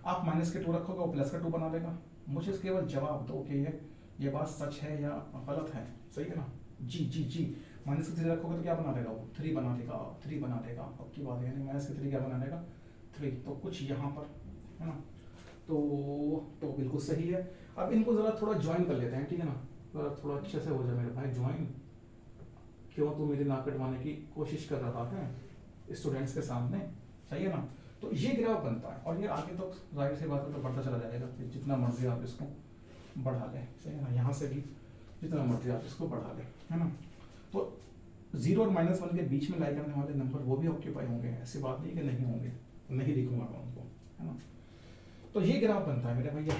आप माइनस के 2 रखोगे वो प्लस का 2 बना देगा। मुझे केवल जवाब दो कि ये बात सच है या गलत है, सही है ना। जी माइनस के 3 रखोगे तो क्या बना देगा वो, 3 बना देगा, 3 बना देगा। अब की बात है, यानी माइनस के 3 क्या बना देगा, 3। तो कुछ यहाँ पर है ना, तो बिल्कुल सही है। अब इनको जरा थोड़ा ज्वाइन कर लेते हैं, ठीक है ना, जरा थोड़ा अच्छे से हो जाए मेरे भाई ज्वाइन। क्यों तू मेरी नाक कटवाने की कोशिश कर रहा है स्टूडेंट्स के सामने, सही है ना। तो ये ग्राफ बनता है, और ये आगे तो जाहिर सी बात है तो बढ़ता चला जाएगा, जितना मर्जी आप इसको बढ़ा लें, सही है ना, यहाँ से भी जितना मर्जी आप इसको बढ़ा लें, है ना। तो 0 और -1 के बीच में लाई करने वाले नंबर वो भी ऑक्यूपाई होंगे, ऐसी बात नहीं कि नहीं होंगे, नहीं लिखूंगा मैं उनको, है ना। तो ये ग्राफ बनता है मेरे भैया,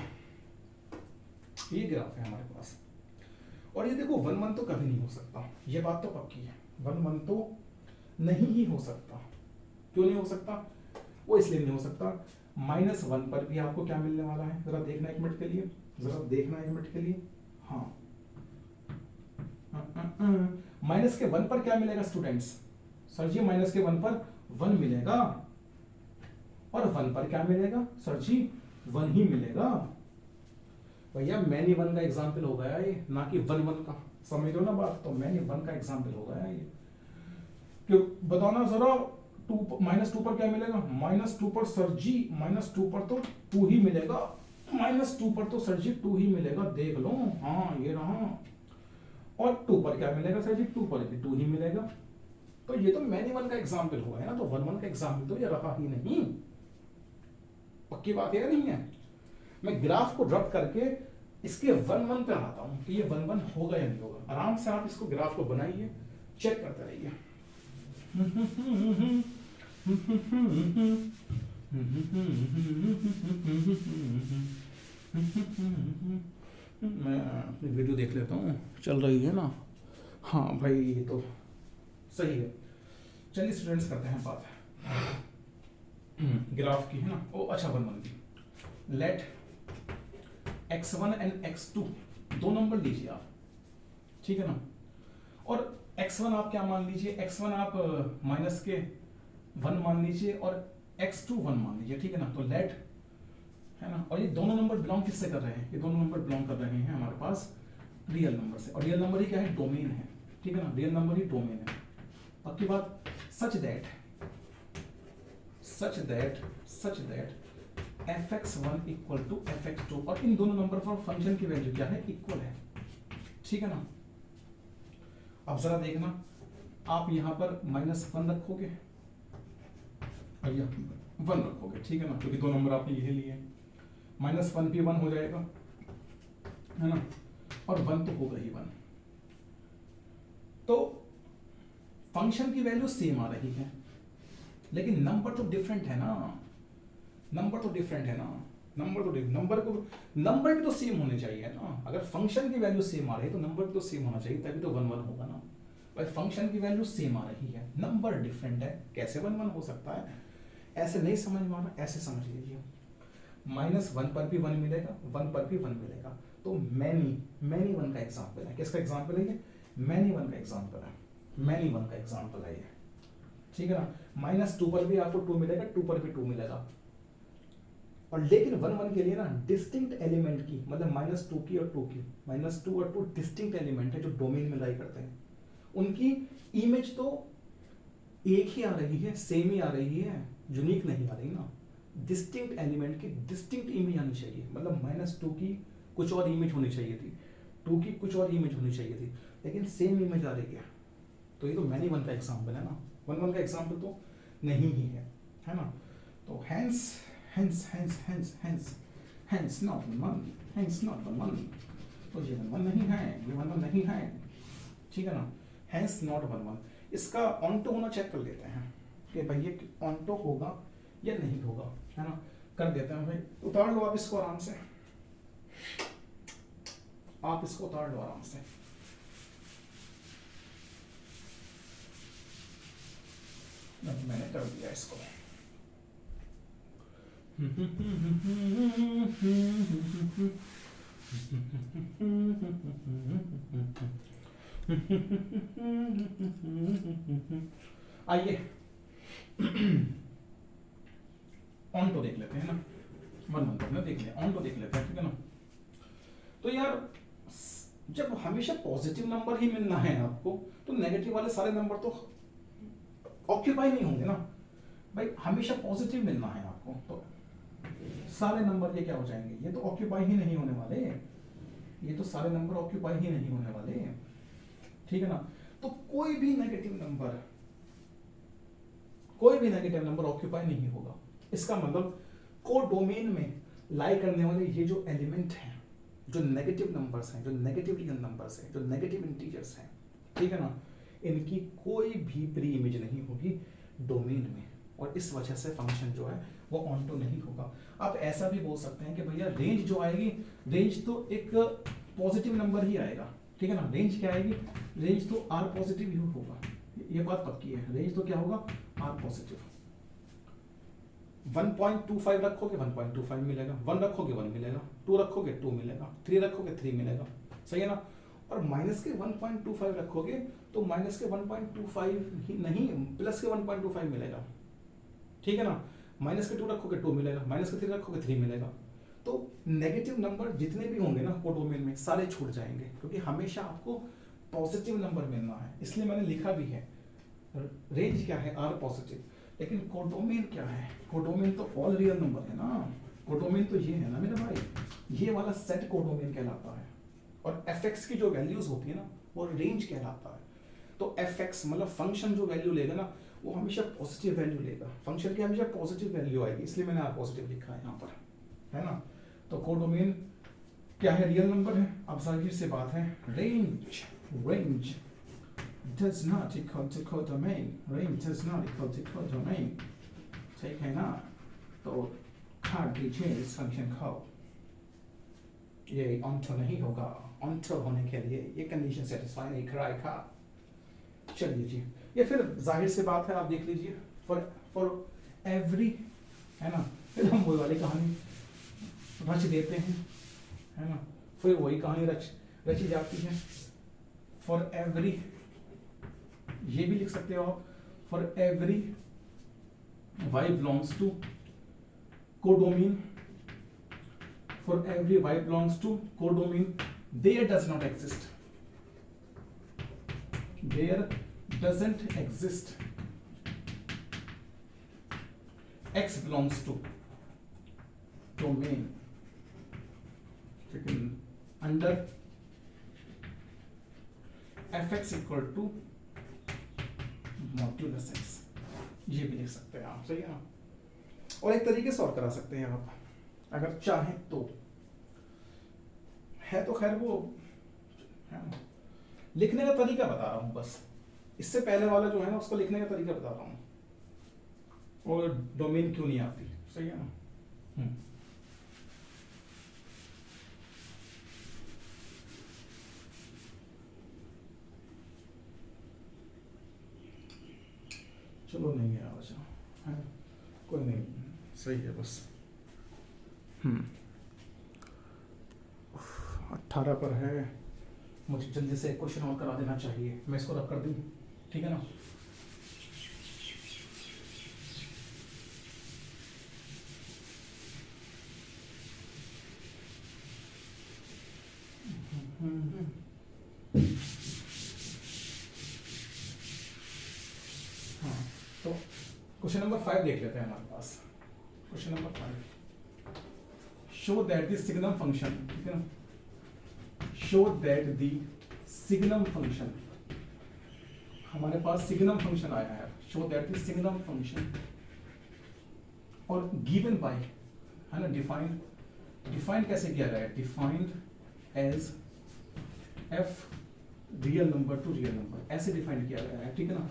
ये ग्राफ है हमारे पास। और ये देखो 1 1 तो कभी नहीं हो सकता, ये बात तो पक्की है, 1 1 तो नहीं ही हो सकता। क्यों नहीं हो सकता, वो इसलिए नहीं हो सकता, -1 पर भी आपको क्या मिलने वाला है, जरा देखना 1 मिनट के लिए, जरा देखना 1 मिनट के लिए। हाँ माइनस के 1 पर क्या मिलेगा स्टूडेंट्स, सर जी माइनस के 1 पर 1 मिलेगा, और 1 पर क्या मिलेगा सर जी, 1 ही मिलेगा। भैया मैनी 1 का एग्जाम्पल हो गया ये, ना कि 1 1 का, समझ लो ना बात। तो मैनी 1 का एग्जाम्पल हो गया ये, क्यों बताना जरा। -2 पर क्या मिलेगा, -2 पर सर जी, -2 पर तो 2 ही मिलेगा, -2 पर तो सर जी 2 ही मिलेगा, देख लो, हाँ ये रहा। और 2 पर क्या मिलेगा सर जी, 2 पर भी 2 ही मिलेगा। तो ये तो मैनी 1 का एग्जाम्पल हो गया ना, तो 1 1 का एग्जाम्पल तो ये रहा ही नहीं। पक्की बात है नहीं है। मैं ग्राफ को ड्रॉप करके इसके 1 1 पे आता हूं कि ये 1 1 होगा या नहीं होगा। आराम से आप इसको ग्राफ को बनाइए, चेक करते रहिए। मैं अपनी वीडियो देख लेता हूँ, चल रही है ना। हाँ भाई ये तो सही है। चलिए स्टूडेंट्स करते हैं बात ग्राफ की, है ना। ओ अच्छा 1 1 की। लेट x1 एंड x2 दो नंबर लीजिए आप, ठीक है ना। और x1 आप क्या मान लीजिए, x1 आप माइनस के 1 मान लीजिए, और x2 1 मान लीजिए, ठीक है ना। तो लेट, है ना, और ये दोनों नंबर बिलोंग किससे कर रहे हैं, ये दोनों नंबर बिलोंग कर रहे हैं हमारे पास रियल नंबर से, और रियल नंबर ही क्या है, डोमेन है, ठीक है ना, रियल नंबर ही डोमेन है। पक्की बात। Such that fx1 equal to fx2, और इन दोनों नंबर पर फंक्शन की वैल्यू क्या है, इक्वल है, ठीक है ना। अब जरा देखना, आप यहां पर -1 रखोगे और यह 1 रखोगे, ठीक है ना, क्योंकि दो नंबर आपने यही लिए, -1 भी 1 हो जाएगा, है ना, और 1 तो होगा ही 1। तो फंक्शन की वैल्यू सेम आ रही है, लेकिन नंबर तो डिफरेंट है ना, नंबर तो डिफरेंट है ना, नंबर भी तो सेम होने चाहिए ना। अगर फंक्शन की वैल्यू सेम आ रही है तो नंबर भी तो सेम होना चाहिए, तभी तो 1 1 होगा ना। भाई फंक्शन की वैल्यू सेम आ रही है, नंबर डिफरेंट है, कैसे 1 1 हो सकता है। ऐसे नहीं समझ में आना, ऐसे समझ लीजिए, -1 पर भी 1 मिलेगा, 1 पर भी 1 मिलेगा। तो मैनी 1 का एग्जाम्पल है, किसका एग्जाम्पल है ये, मैनी 1 का एग्जाम्पल है, मैनी 1 का एग्जाम्पल है ये, ठीक है ना। -2 पर भी आपको 2 मिलेगा, 2 पर भी 2 मिलेगा। और लेकिन 1 1 के लिए ना डिस्टिंक्ट एलिमेंट की, मतलब -2 की और 2 की, -2 और 2 डिस्टिंक्ट एलिमेंट है जो डोमेन में लाई करते हैं, उनकी इमेज तो एक ही आ रही है, सेम ही आ रही है, यूनिक नहीं आ रही ना। डिस्टिंक्ट एलिमेंट की डिस्टिंक्ट इमेज आनी चाहिए, मतलब -2 की कुछ और इमेज होनी चाहिए थी, 2 की कुछ और इमेज होनी चाहिए थी, लेकिन सेम इमेज आ रही है। तो ये तो मैनी 1 का एग्जाम्पल है ना, 1 1 का एग्जाम्पल तो नहीं ही है ना। तो hence not 1 1, तो ये 1 1 नहीं है, ये 1 1 नहीं है, ठीक है ना। hence not 1 1, इसका ऑन्टो होना चेक कर लेते हैं कि भाई ये ऑन्टो होगा या नहीं होगा, है ना। कर देते हैं भाई, उतार लो आप इसको आराम से, आप इसको उतार लो आराम से। मैंने कर दिया इसको। आइए ऑन तो देख लेते हैं ना, 1 1 तक ना देख लें, ऑन तो देख लेते हैं, ठीक है ना। तो यार जब हमेशा पॉजिटिव नंबर ही मिलना है आपको, तो नेगेटिव वाले सारे नंबर तो ऑक्यूपाई नहीं होंगे ना भाई, हमेशा पॉजिटिव मिलना है आपको, तो सारे नंबर ये क्या हो जाएंगे, ये तो ऑक्यूपाई ही नहीं होने वाले, ये तो सारे नंबर ऑक्यूपाई ही नहीं होने वाले, ठीक है ना। तो कोई भी नेगेटिव नंबर ऑक्यूपाई नहीं होगा। इसका मतलब कोडोमेन में लाई करने वाले ये जो एलिमेंट हैं, जो नेगेटिव नंबर्स हैं, जो नेगेटिव रियल नंबर्स हैं, जो नेगेटिव इंटीजर्स हैं, ठीक है ना, इनकी कोई भी प्री इमेज नहीं होगी डोमेन में, और इस वजह से फंक्शन जो है वो ऑनटो नहीं होगा। आप ऐसा भी बोल सकते हैं कि भैया रेंज जो आएगी, रेंज तो एक पॉजिटिव नंबर ही आएगा, ठीक है ना। रेंज क्या आएगी, रेंज तो आर पॉजिटिव ही होगा, ये बात पक्की है, रेंज तो क्या होगा, आर पॉजिटिव। 1.25 रखोगे 1.25 मिलेगा, 1 रखोगे 1 मिलेगा, 2 रखोगे 2 मिलेगा, 3 रखोगे 3 मिलेगा, सही है ना। और माइनस के 1.25 रखोगे तो माइनस के 1.25 ही नहीं, प्लस के 1.25 मिलेगा, ठीक है ना। माइनस के 2 रखोगे 2 मिलेगा, माइनस के 3 रखोगे 3 मिलेगा। तो नेगेटिव नंबर जितने भी होंगे ना कोडोमेन में सारे छूट जाएंगे, क्योंकि हमेशा आपको पॉजिटिव नंबर मिलना है, इसलिए मैंने लिखा भी है रेंज क्या है, आर पॉजिटिव। लेकिन कोडोमेन क्या है, कोडोमेन तो ऑल रियल नंबर है ना, कोडोमेन तो ये है ना मेरे भाई, ये वाला सेट कोडोमेन कहलाता है। और एफ की जो वैल्यूज होती है ना वो रेंज कहलाता है। तो एफ मतलब फंक्शन जो वैल्यू लेगा ना वो हमेशा पॉजिटिव वैल्यू लेगा, फंक्शन की हमेशा पॉजिटिव वैल्यू आएगी, इसलिए मैंने आर पॉजिटिव लिखा है यहाँ पर, है ना। तो कोडोमेन क्या है, रियल नंबर है। अब जाहिर सी बात है range does not equal to codomain, range does not equal to codomain, ठीक है ना। तो काट दीजिए इस फंक्शन को, ये ऑनटो नहीं होगा, ऑनटो होने के लिए ये कंडीशन सेटिस्फाई नहीं कराएगा। चलिए जी, ये फिर जाहिर सी बात है, आप देख लीजिए फॉर एवरी, है ना, फिर हम वही वाली कहानी रच देते हैं, है ना, फिर वही कहानी रची जाती है। फॉर एवरी, ये भी लिख सकते हो आप, for every y belongs to codomain, for every y belongs to codomain, there does not exist, there doesn't exist x belongs to domain, under fx equal to modulus x, ये भी लिख सकते हैं आप, सही है ना। और एक तरीके से और करा सकते हैं आप अगर चाहें तो, है तो खैर वो है ना, लिखने का तरीका बता रहा हूं बस, इससे पहले वाला जो है ना उसको लिखने का तरीका बता रहा हूं, और डोमेन क्यों नहीं आती, सही है ना। चलो नहीं है आज, है कोई नहीं, सही है बस। 18 पर है, मुझे जल्दी से एक क्वेश्चन और करा देना चाहिए, मैं इसको रख कर दूँ, ठीक है ना। तो क्वेश्चन नंबर 5 देख लेते हैं हमारे पास। Question number 5, show that the signum function, ठीक है ना, show that the signum function, हमारे पास सिग्नम फंक्शन आया है, show that the signum function, और गिवन बाय, है ना, डिफाइंड कैसे किया गया है, defined as f real number to real number, ऐसे डिफाइंड किया गया है, ठीक है ना।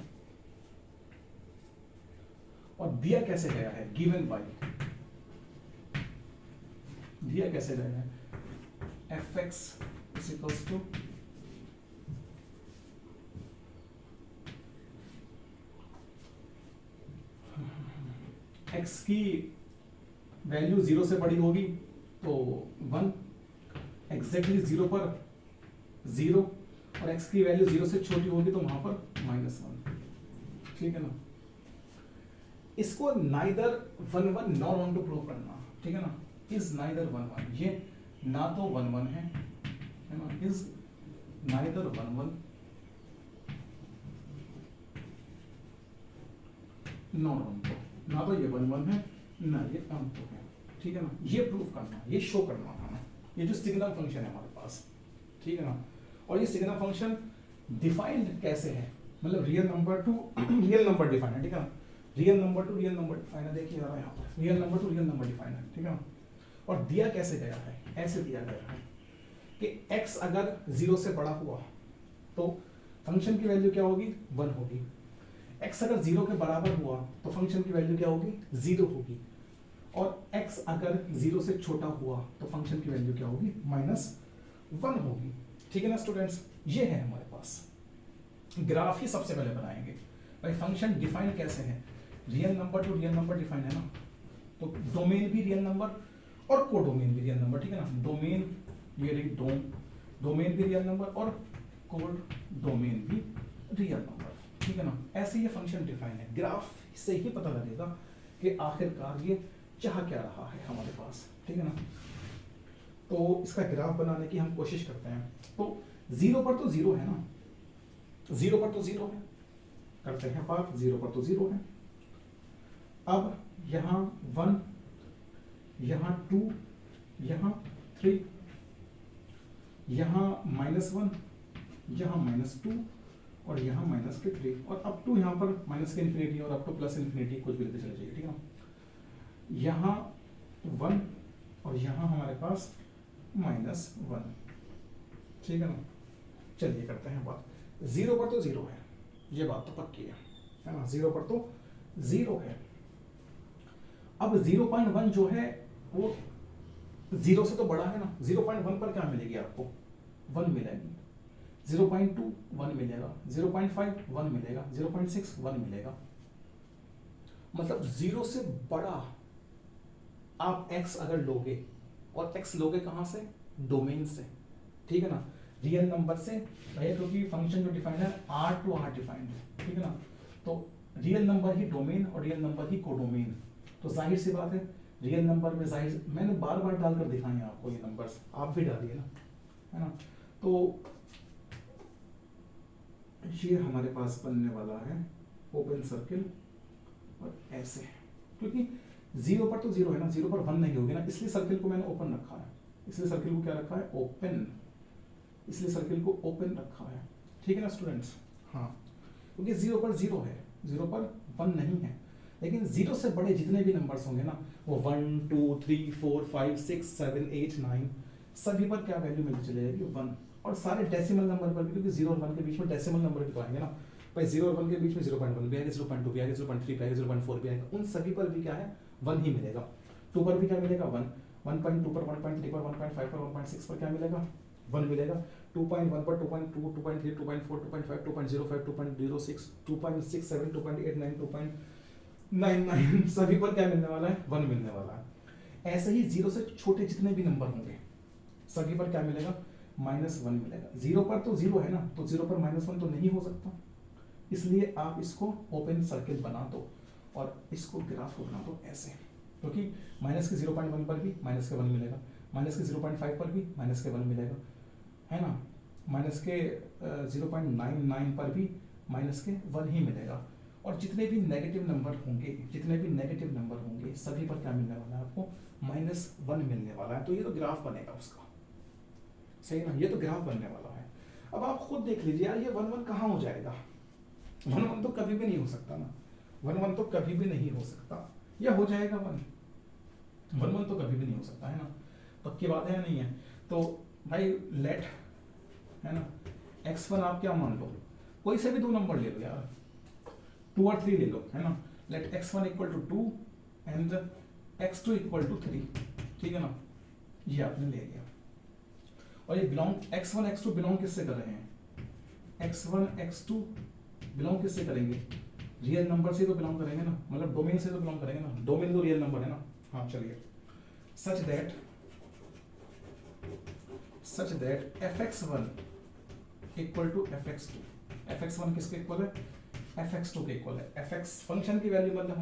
और दिया कैसे गया है, गिवन बाय, दिया कैसे गया है, fx is equals to x की वैल्यू 0 से बड़ी होगी तो 1, एग्जैक्टली 0 पर 0, और x की वैल्यू 0 से छोटी होगी तो वहां पर -1, ठीक है ना। इसको नाइदर 1 1 नॉर 1 टू प्रूव करना, ठीक है ना, इज नाइदर 1 1, ये ना तो 1 1 है ना, is neither 1 1 not onto, ना तो ये 1 1 है ना ये ऑन टू है, ठीक है ना। ये प्रूफ करना, ये शो करना है, ये जो सिग्नल फंक्शन है हमारे पास, ठीक है ना। और ये सिग्नल फंक्शन डिफाइंड कैसे है, मतलब real number to real number define है, ठीक है ना। Real number to real number define है, देखिए जरा यहाँ पर real number to real number define है, ठीक है ना। और दिया कैसे गया है, ऐसे दिया गया है कि x अगर 0 से बड़ा हुआ तो फंक्शन की वैल्यू क्या होगी, 1 होगी। x अगर 0 के बराबर हुआ तो फंक्शन की वैल्यू क्या होगी, 0 होगी। और x अगर 0 से छोटा हुआ तो फंक्शन की वैल्यू क्या होगी, -1 होगी, ठीक है ना स्टूडेंट्स। ये है हमारे पास ग्राफ ही सबसे पहले बनाएंगे भाई। फंक्शन डिफाइन कैसे है, real number to real number define है ना, तो डोमेन भी रियल नंबर और कोडोमेन भी रियल नंबर, ठीक है ना। डोमेन ये रही डोमेन भी रियल नंबर और कोड डोमेन भी रियल नंबर, ठीक है ना। ऐसे ये फंक्शन डिफाइन है, ग्राफ से ही पता लगेगा कि आखिरकार ये चाह क्या रहा है हमारे पास, ठीक है ना। तो इसका ग्राफ बनाने की हम कोशिश करते हैं। तो 0 पर तो 0 है ना, 0 पर तो 0 है, करते हैं बात, 0 पर तो 0 है। अब यहाँ 1, यहाँ 2, यहाँ 3, यहाँ -1, यहाँ -2 और यहाँ -3, और अब टू यहाँ पर माइनस के इन्फिनिटी और अब टू प्लस इन्फिनिटी कुछ भी लेते चले जाइए, ठीक है ना। यहाँ 1 और यहाँ हमारे पास -1, ठीक है ना। चलिए करते हैं बात, 0 पर तो 0 है, ये बात तो पक्की है ना, 0 पर तो 0 है। अब 0.1 जो है वो 0 से तो बड़ा है ना, 0.1 पर क्या मिलेगी आपको, 1 मिलेगी। 0.2 1 मिलेगा, 0.5 1 मिलेगा, 0.6 1 मिलेगा। मतलब 0 से बड़ा आप x अगर लोगे, और x लोगे कहां से, डोमेन से, ठीक है ना, रियल नंबर से भैया, क्योंकि फंक्शन जो डिफाइंड है R टू R डिफाइंड है, ठीक है ना। तो रियल नंबर ही डोमेन और रियल नंबर ही कोडोमेन, तो जाहिर सी बात है रियल नंबर में जाहिर, मैंने बार बार डालकर दिखाए आपको ये नंबर्स, आप भी डालिए ना, है ना। तो ये हमारे पास बनने वाला है ओपन सर्किल, और ऐसे, क्योंकि 0 पर तो 0 है ना, 0 पर 1 नहीं होगी ना, इसलिए सर्किल को मैंने ओपन रखा है, इसलिए सर्किल को क्या रखा है, ओपन, इसलिए सर्किल को ओपन रखा है, ठीक है ना स्टूडेंट्स। हाँ, क्योंकि 0 पर 0 है, 0 पर 1 नहीं है, लेकिन 0 से बड़े जितने भी नंबर्स होंगे ना, वो 1 2 3 4 5 6 7 8 9 सभी पर क्या वैल्यू मिलती चली जाएगी, 1। और सारे डेसिमल नंबर पर भी, क्योंकि 0 और 1 के बीच में डेसिमल नंबर भी तो आएंगे ना भाई, 0 और 1 के बीच में 0.1 भी आएगा, 0.2 भी आएगा, 0.3 भी आएगा, 0.4 भी आएगा, उन सभी पर भी क्या है, 1 ही मिलेगा। 2 पर भी क्या मिलेगा, 1, 1.2 पर, 1.3 पर, 1.5 पर, 1.6 पर क्या मिलेगा, 1 मिलेगा। 2.1 पर, 2.2 2.3 2.4 2.5 2.05 2.06 2.67 2.89 2.99 सभी पर क्या मिलने वाला है, 1 मिलने वाला है। ऐसे ही 0 से छोटे जितने भी नंबर होंगे सभी पर क्या मिलेगा, -1 मिलेगा। 0 पर तो 0 है ना, तो 0 पर -1 तो नहीं हो सकता, इसलिए आप इसको ओपन सर्किल बना दो और इसको ग्राफ को बना दो ऐसे, क्योंकि माइनस के 0.1 पर भी माइनस के 1 मिलेगा, माइनस के 0.5 पर भी माइनस के 1 मिलेगा, है ना, माइनस के 0.99 पर भी माइनस के 1 ही मिलेगा। और जितने भी नेगेटिव नंबर होंगे सभी पर क्या मिलने वाला है आपको, -1 मिलने वाला है। तो ये तो ग्राफ बनेगा उसका, सही ना, ये तो ग्राफ बनने वाला है। अब आप खुद देख लीजिए यार, ये 1 1 कहाँ हो जाएगा, 1 1 तो कभी भी नहीं हो सकता ना, 1 1 तो कभी भी नहीं हो सकता, या हो जाएगा 1 1 तो कभी भी नहीं हो सकता, है ना, पक्की बात है या नहीं है। तो भाई लेट, है ना, x1 आप क्या मान लो, कोई से भी 2 नंबर ले लो यार, 2 और 3 ले लो, है ना। लेट x1 = 2 एंड x2 = 3, ठीक है ना, ये आपने ले लिया। और ये बिलोंग x1 x2 बिलोंग किससे कर रहे हैं, x1 x2 बिलोंग किससे करेंगे, रियल नंबर से तो बिलोंग करेंगे ना, मतलब डोमेन से तो बिलोंग करेंगे ना, डोमेन तो रियल नंबर है ना। हाँ चलिए, such that fx1 = fx2, fx1 किसके इक्वल है, fx2 के इक्वल है। fx फंक्शन की वैल्यू मतलब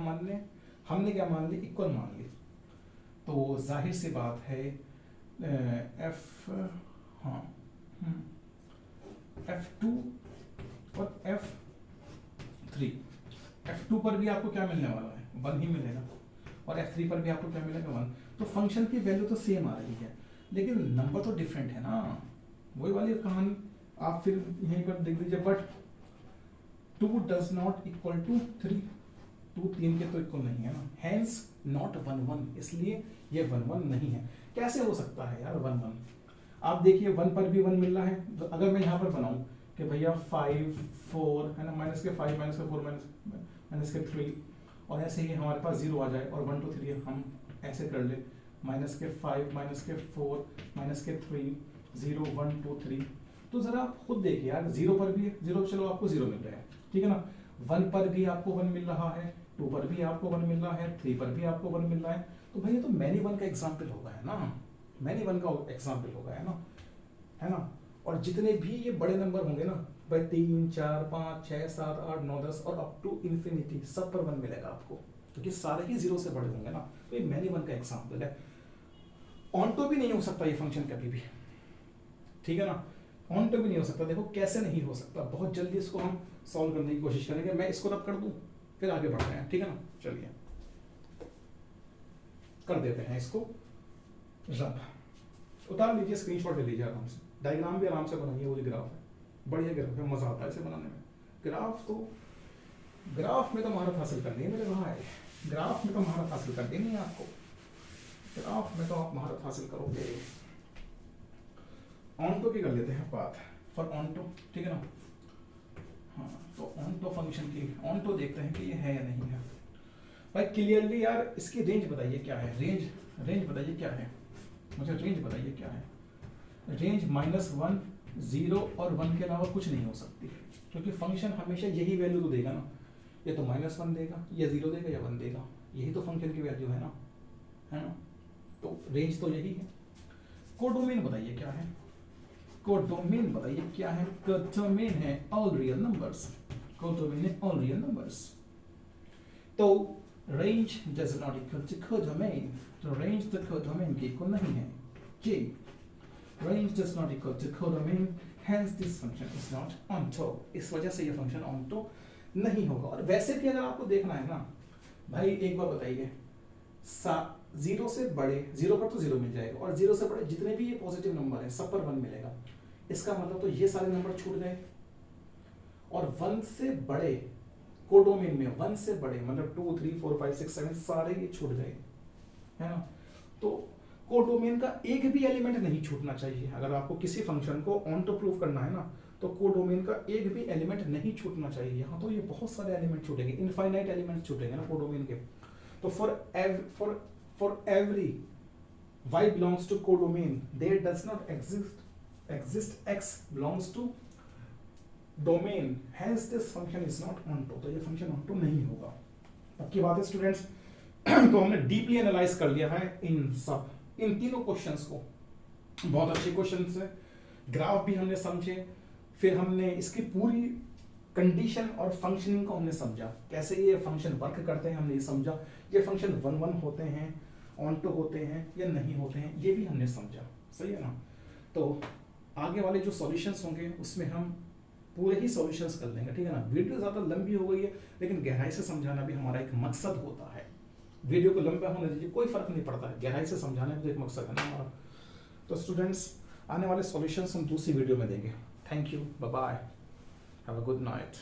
हमने क्या मान ली, इक्वल मान ली, तो जाहिर सी बात है F2 और F3। F2 पर भी आपको क्या मिलने वाला है, 1 ही मिलेगा, और F3 पर भी आपको क्या मिलेगा, 1। तो फंक्शन की वैल्यू तो सेम आ रही है, लेकिन नंबर तो डिफरेंट है ना, वही वाली कहानी। आप फिर यहीं पर देख लीजिए, but 2 does not equal to 3, 2 3 के तो इक्वल नहीं है ना, हेंस नॉट 1 1, इसलिए ये 1 1 नहीं है। कैसे हो सकता है यार 1 1? आप देखिए 1 पर भी 1 मिल रहा है, तो अगर मैं यहाँ पर बनाऊं कि भैया 5 4 है ना, माइनस के 5 माइनस के 4 माइनस के 3, और ऐसे ही हमारे पास 0 आ जाए, और 1 2 3 हम ऐसे कर ले, माइनस के 5 माइनस के 4 माइनस के 3 0 1 2 3। तो जरा आप खुद देखिए यार, 0 पर भी 0, चलो आपको 0 मिल रहा है, ठीक है ना, 1 पर भी आपको 1 मिल रहा है, 2 पर भी आपको 1 मिल रहा है, 3 पर भी आपको 1 मिल रहा है, तो भाई ये तो मैनी 1 का एग्जाम्पल होगा, है ना, मैनी 1 का एग्जाम्पल होगा, है ना। और जितने भी ये बड़े नंबर होंगे ना भाई, 3 4 5 6 7 8 9 10 और अप टू इंफिनिटी, सब पर 1 मिलेगा आपको, क्योंकि सारे ही 0 से बड़े होंगे ना, तो ये मैनी 1 का एग्जाम्पल है। ऑनटो भी नहीं हो सकता ये फंक्शन कभी भी, ठीक है ना, ऑनटो भी नहीं हो सकता। देखो कैसे नहीं हो सकता, बहुत जल्दी इसको हम सॉल्व करने की कोशिश करेंगे। मैं इसको रब कर दूं, फिर आगे बढ़ते हैं, ठीक है ना, चलिए कर देते हैं इसको रब। उतार लीजिए, स्क्रीनशॉट ले लीजिए आराम से, डायग्राम भी आराम से बनाइए, वो जो ग्राफ है बढ़िया ग्राफ है, मजा आता है इसे बनाने में। ग्राफ में तो महारत हासिल करनी है मेरे भाई, ग्राफ में तो महारत हासिल कर देनी है आपको, ग्राफ में तो आप महारत हासिल करोगे। ऑनटो की कर लेते हैं बात, फॉर ऑनटो, ठीक है ना। हाँ, तो ऑनटो फंक्शन की ऑनटो देखते हैं कि ये है या नहीं है। भाई क्लियरली यार इसकी रेंज बताइए क्या है, रेंज बताइए क्या है, मुझे रेंज बताइए क्या है। रेंज -1 0 और 1 के अलावा कुछ नहीं हो सकती, क्योंकि फंक्शन हमेशा यही वैल्यू तो देगा ना, ये तो -1 देगा या 0 देगा या 1 देगा, यही तो फंक्शन की वैल्यू है ना, तो रेंज तो यही है। कोडोमेन बताइए क्या है, कोडोमेन बताइए क्या है। कोडोमेन है ऑल रियल नंबर्स, कोडोमेन है ऑल रियल नंबर्स। तो range does not equal to codomain, तो रेंज तो कोडोमेन के इक्वल नहीं है। जे range does not equal to codomain, hence this function is not onto, इस वजह से ये फंक्शन onto नहीं होगा। और वैसे भी अगर आपको देखना है ना भाई, एक बार बताइए, 0 से बड़े, 0 पर तो 0 मिल जाएगा, और 0 से बड़े जितने भी ये पॉजिटिव नंबर है सब पर 1 मिलेगा, इसका मतलब तो ये सारे नंबर छूट गए। और 1 से बड़े कोडोमेन में 1 से बड़े मतलब 2 3 4 5 6 7 सारे ये छूट गए, है ना। तो कोडोमेन का एक भी एलिमेंट नहीं छूटना चाहिए। अगर आपको किसी फंक्शन को ऑनटो प्रूव करना है ना, तो कोडोमेन का एक भी एलिमेंट नहीं छूटना चाहिए। यहाँ तो ये बहुत सारे एलिमेंट छूटेंगे, इनफाइनाइट एलिमेंट छूटेंगे ना कोडोमेन के। तो for every y belongs to codomain, there does not exist x belongs to domain, hence this function is not onto, तो ये फंक्शन onto नहीं होगा। पक्की बात है स्टूडेंट्स। तो हमने डीपली एनालाइज कर लिया है इन तीनों क्वेश्चंस को, बहुत अच्छे क्वेश्चंस है। ग्राफ भी हमने समझे, फिर हमने इसकी पूरी कंडीशन और फंक्शनिंग को हमने समझा, कैसे ये फंक्शन वर्क करते हैं हमने ये समझा, ये फंक्शन 1 1 होते हैं, ऑनटो होते हैं या नहीं होते हैं, ये भी हमने समझा, सही है ना। तो आगे वाले जो सॉल्यूशंस होंगे उसमें हम पूरे ही सॉल्यूशंस कर लेंगे, ठीक है ना। वीडियो ज़्यादा लंबी हो गई है, लेकिन गहराई से समझाना भी हमारा एक मकसद होता है। वीडियो को लंबा होने दीजिए, कोई फर्क नहीं पड़ता है, गहराई से समझाने में तो एक मकसद है ना हमारा। तो स्टूडेंट्स, आने वाले सॉल्यूशंस हम दूसरी वीडियो में देंगे। Thank you, bye bye, have a good night.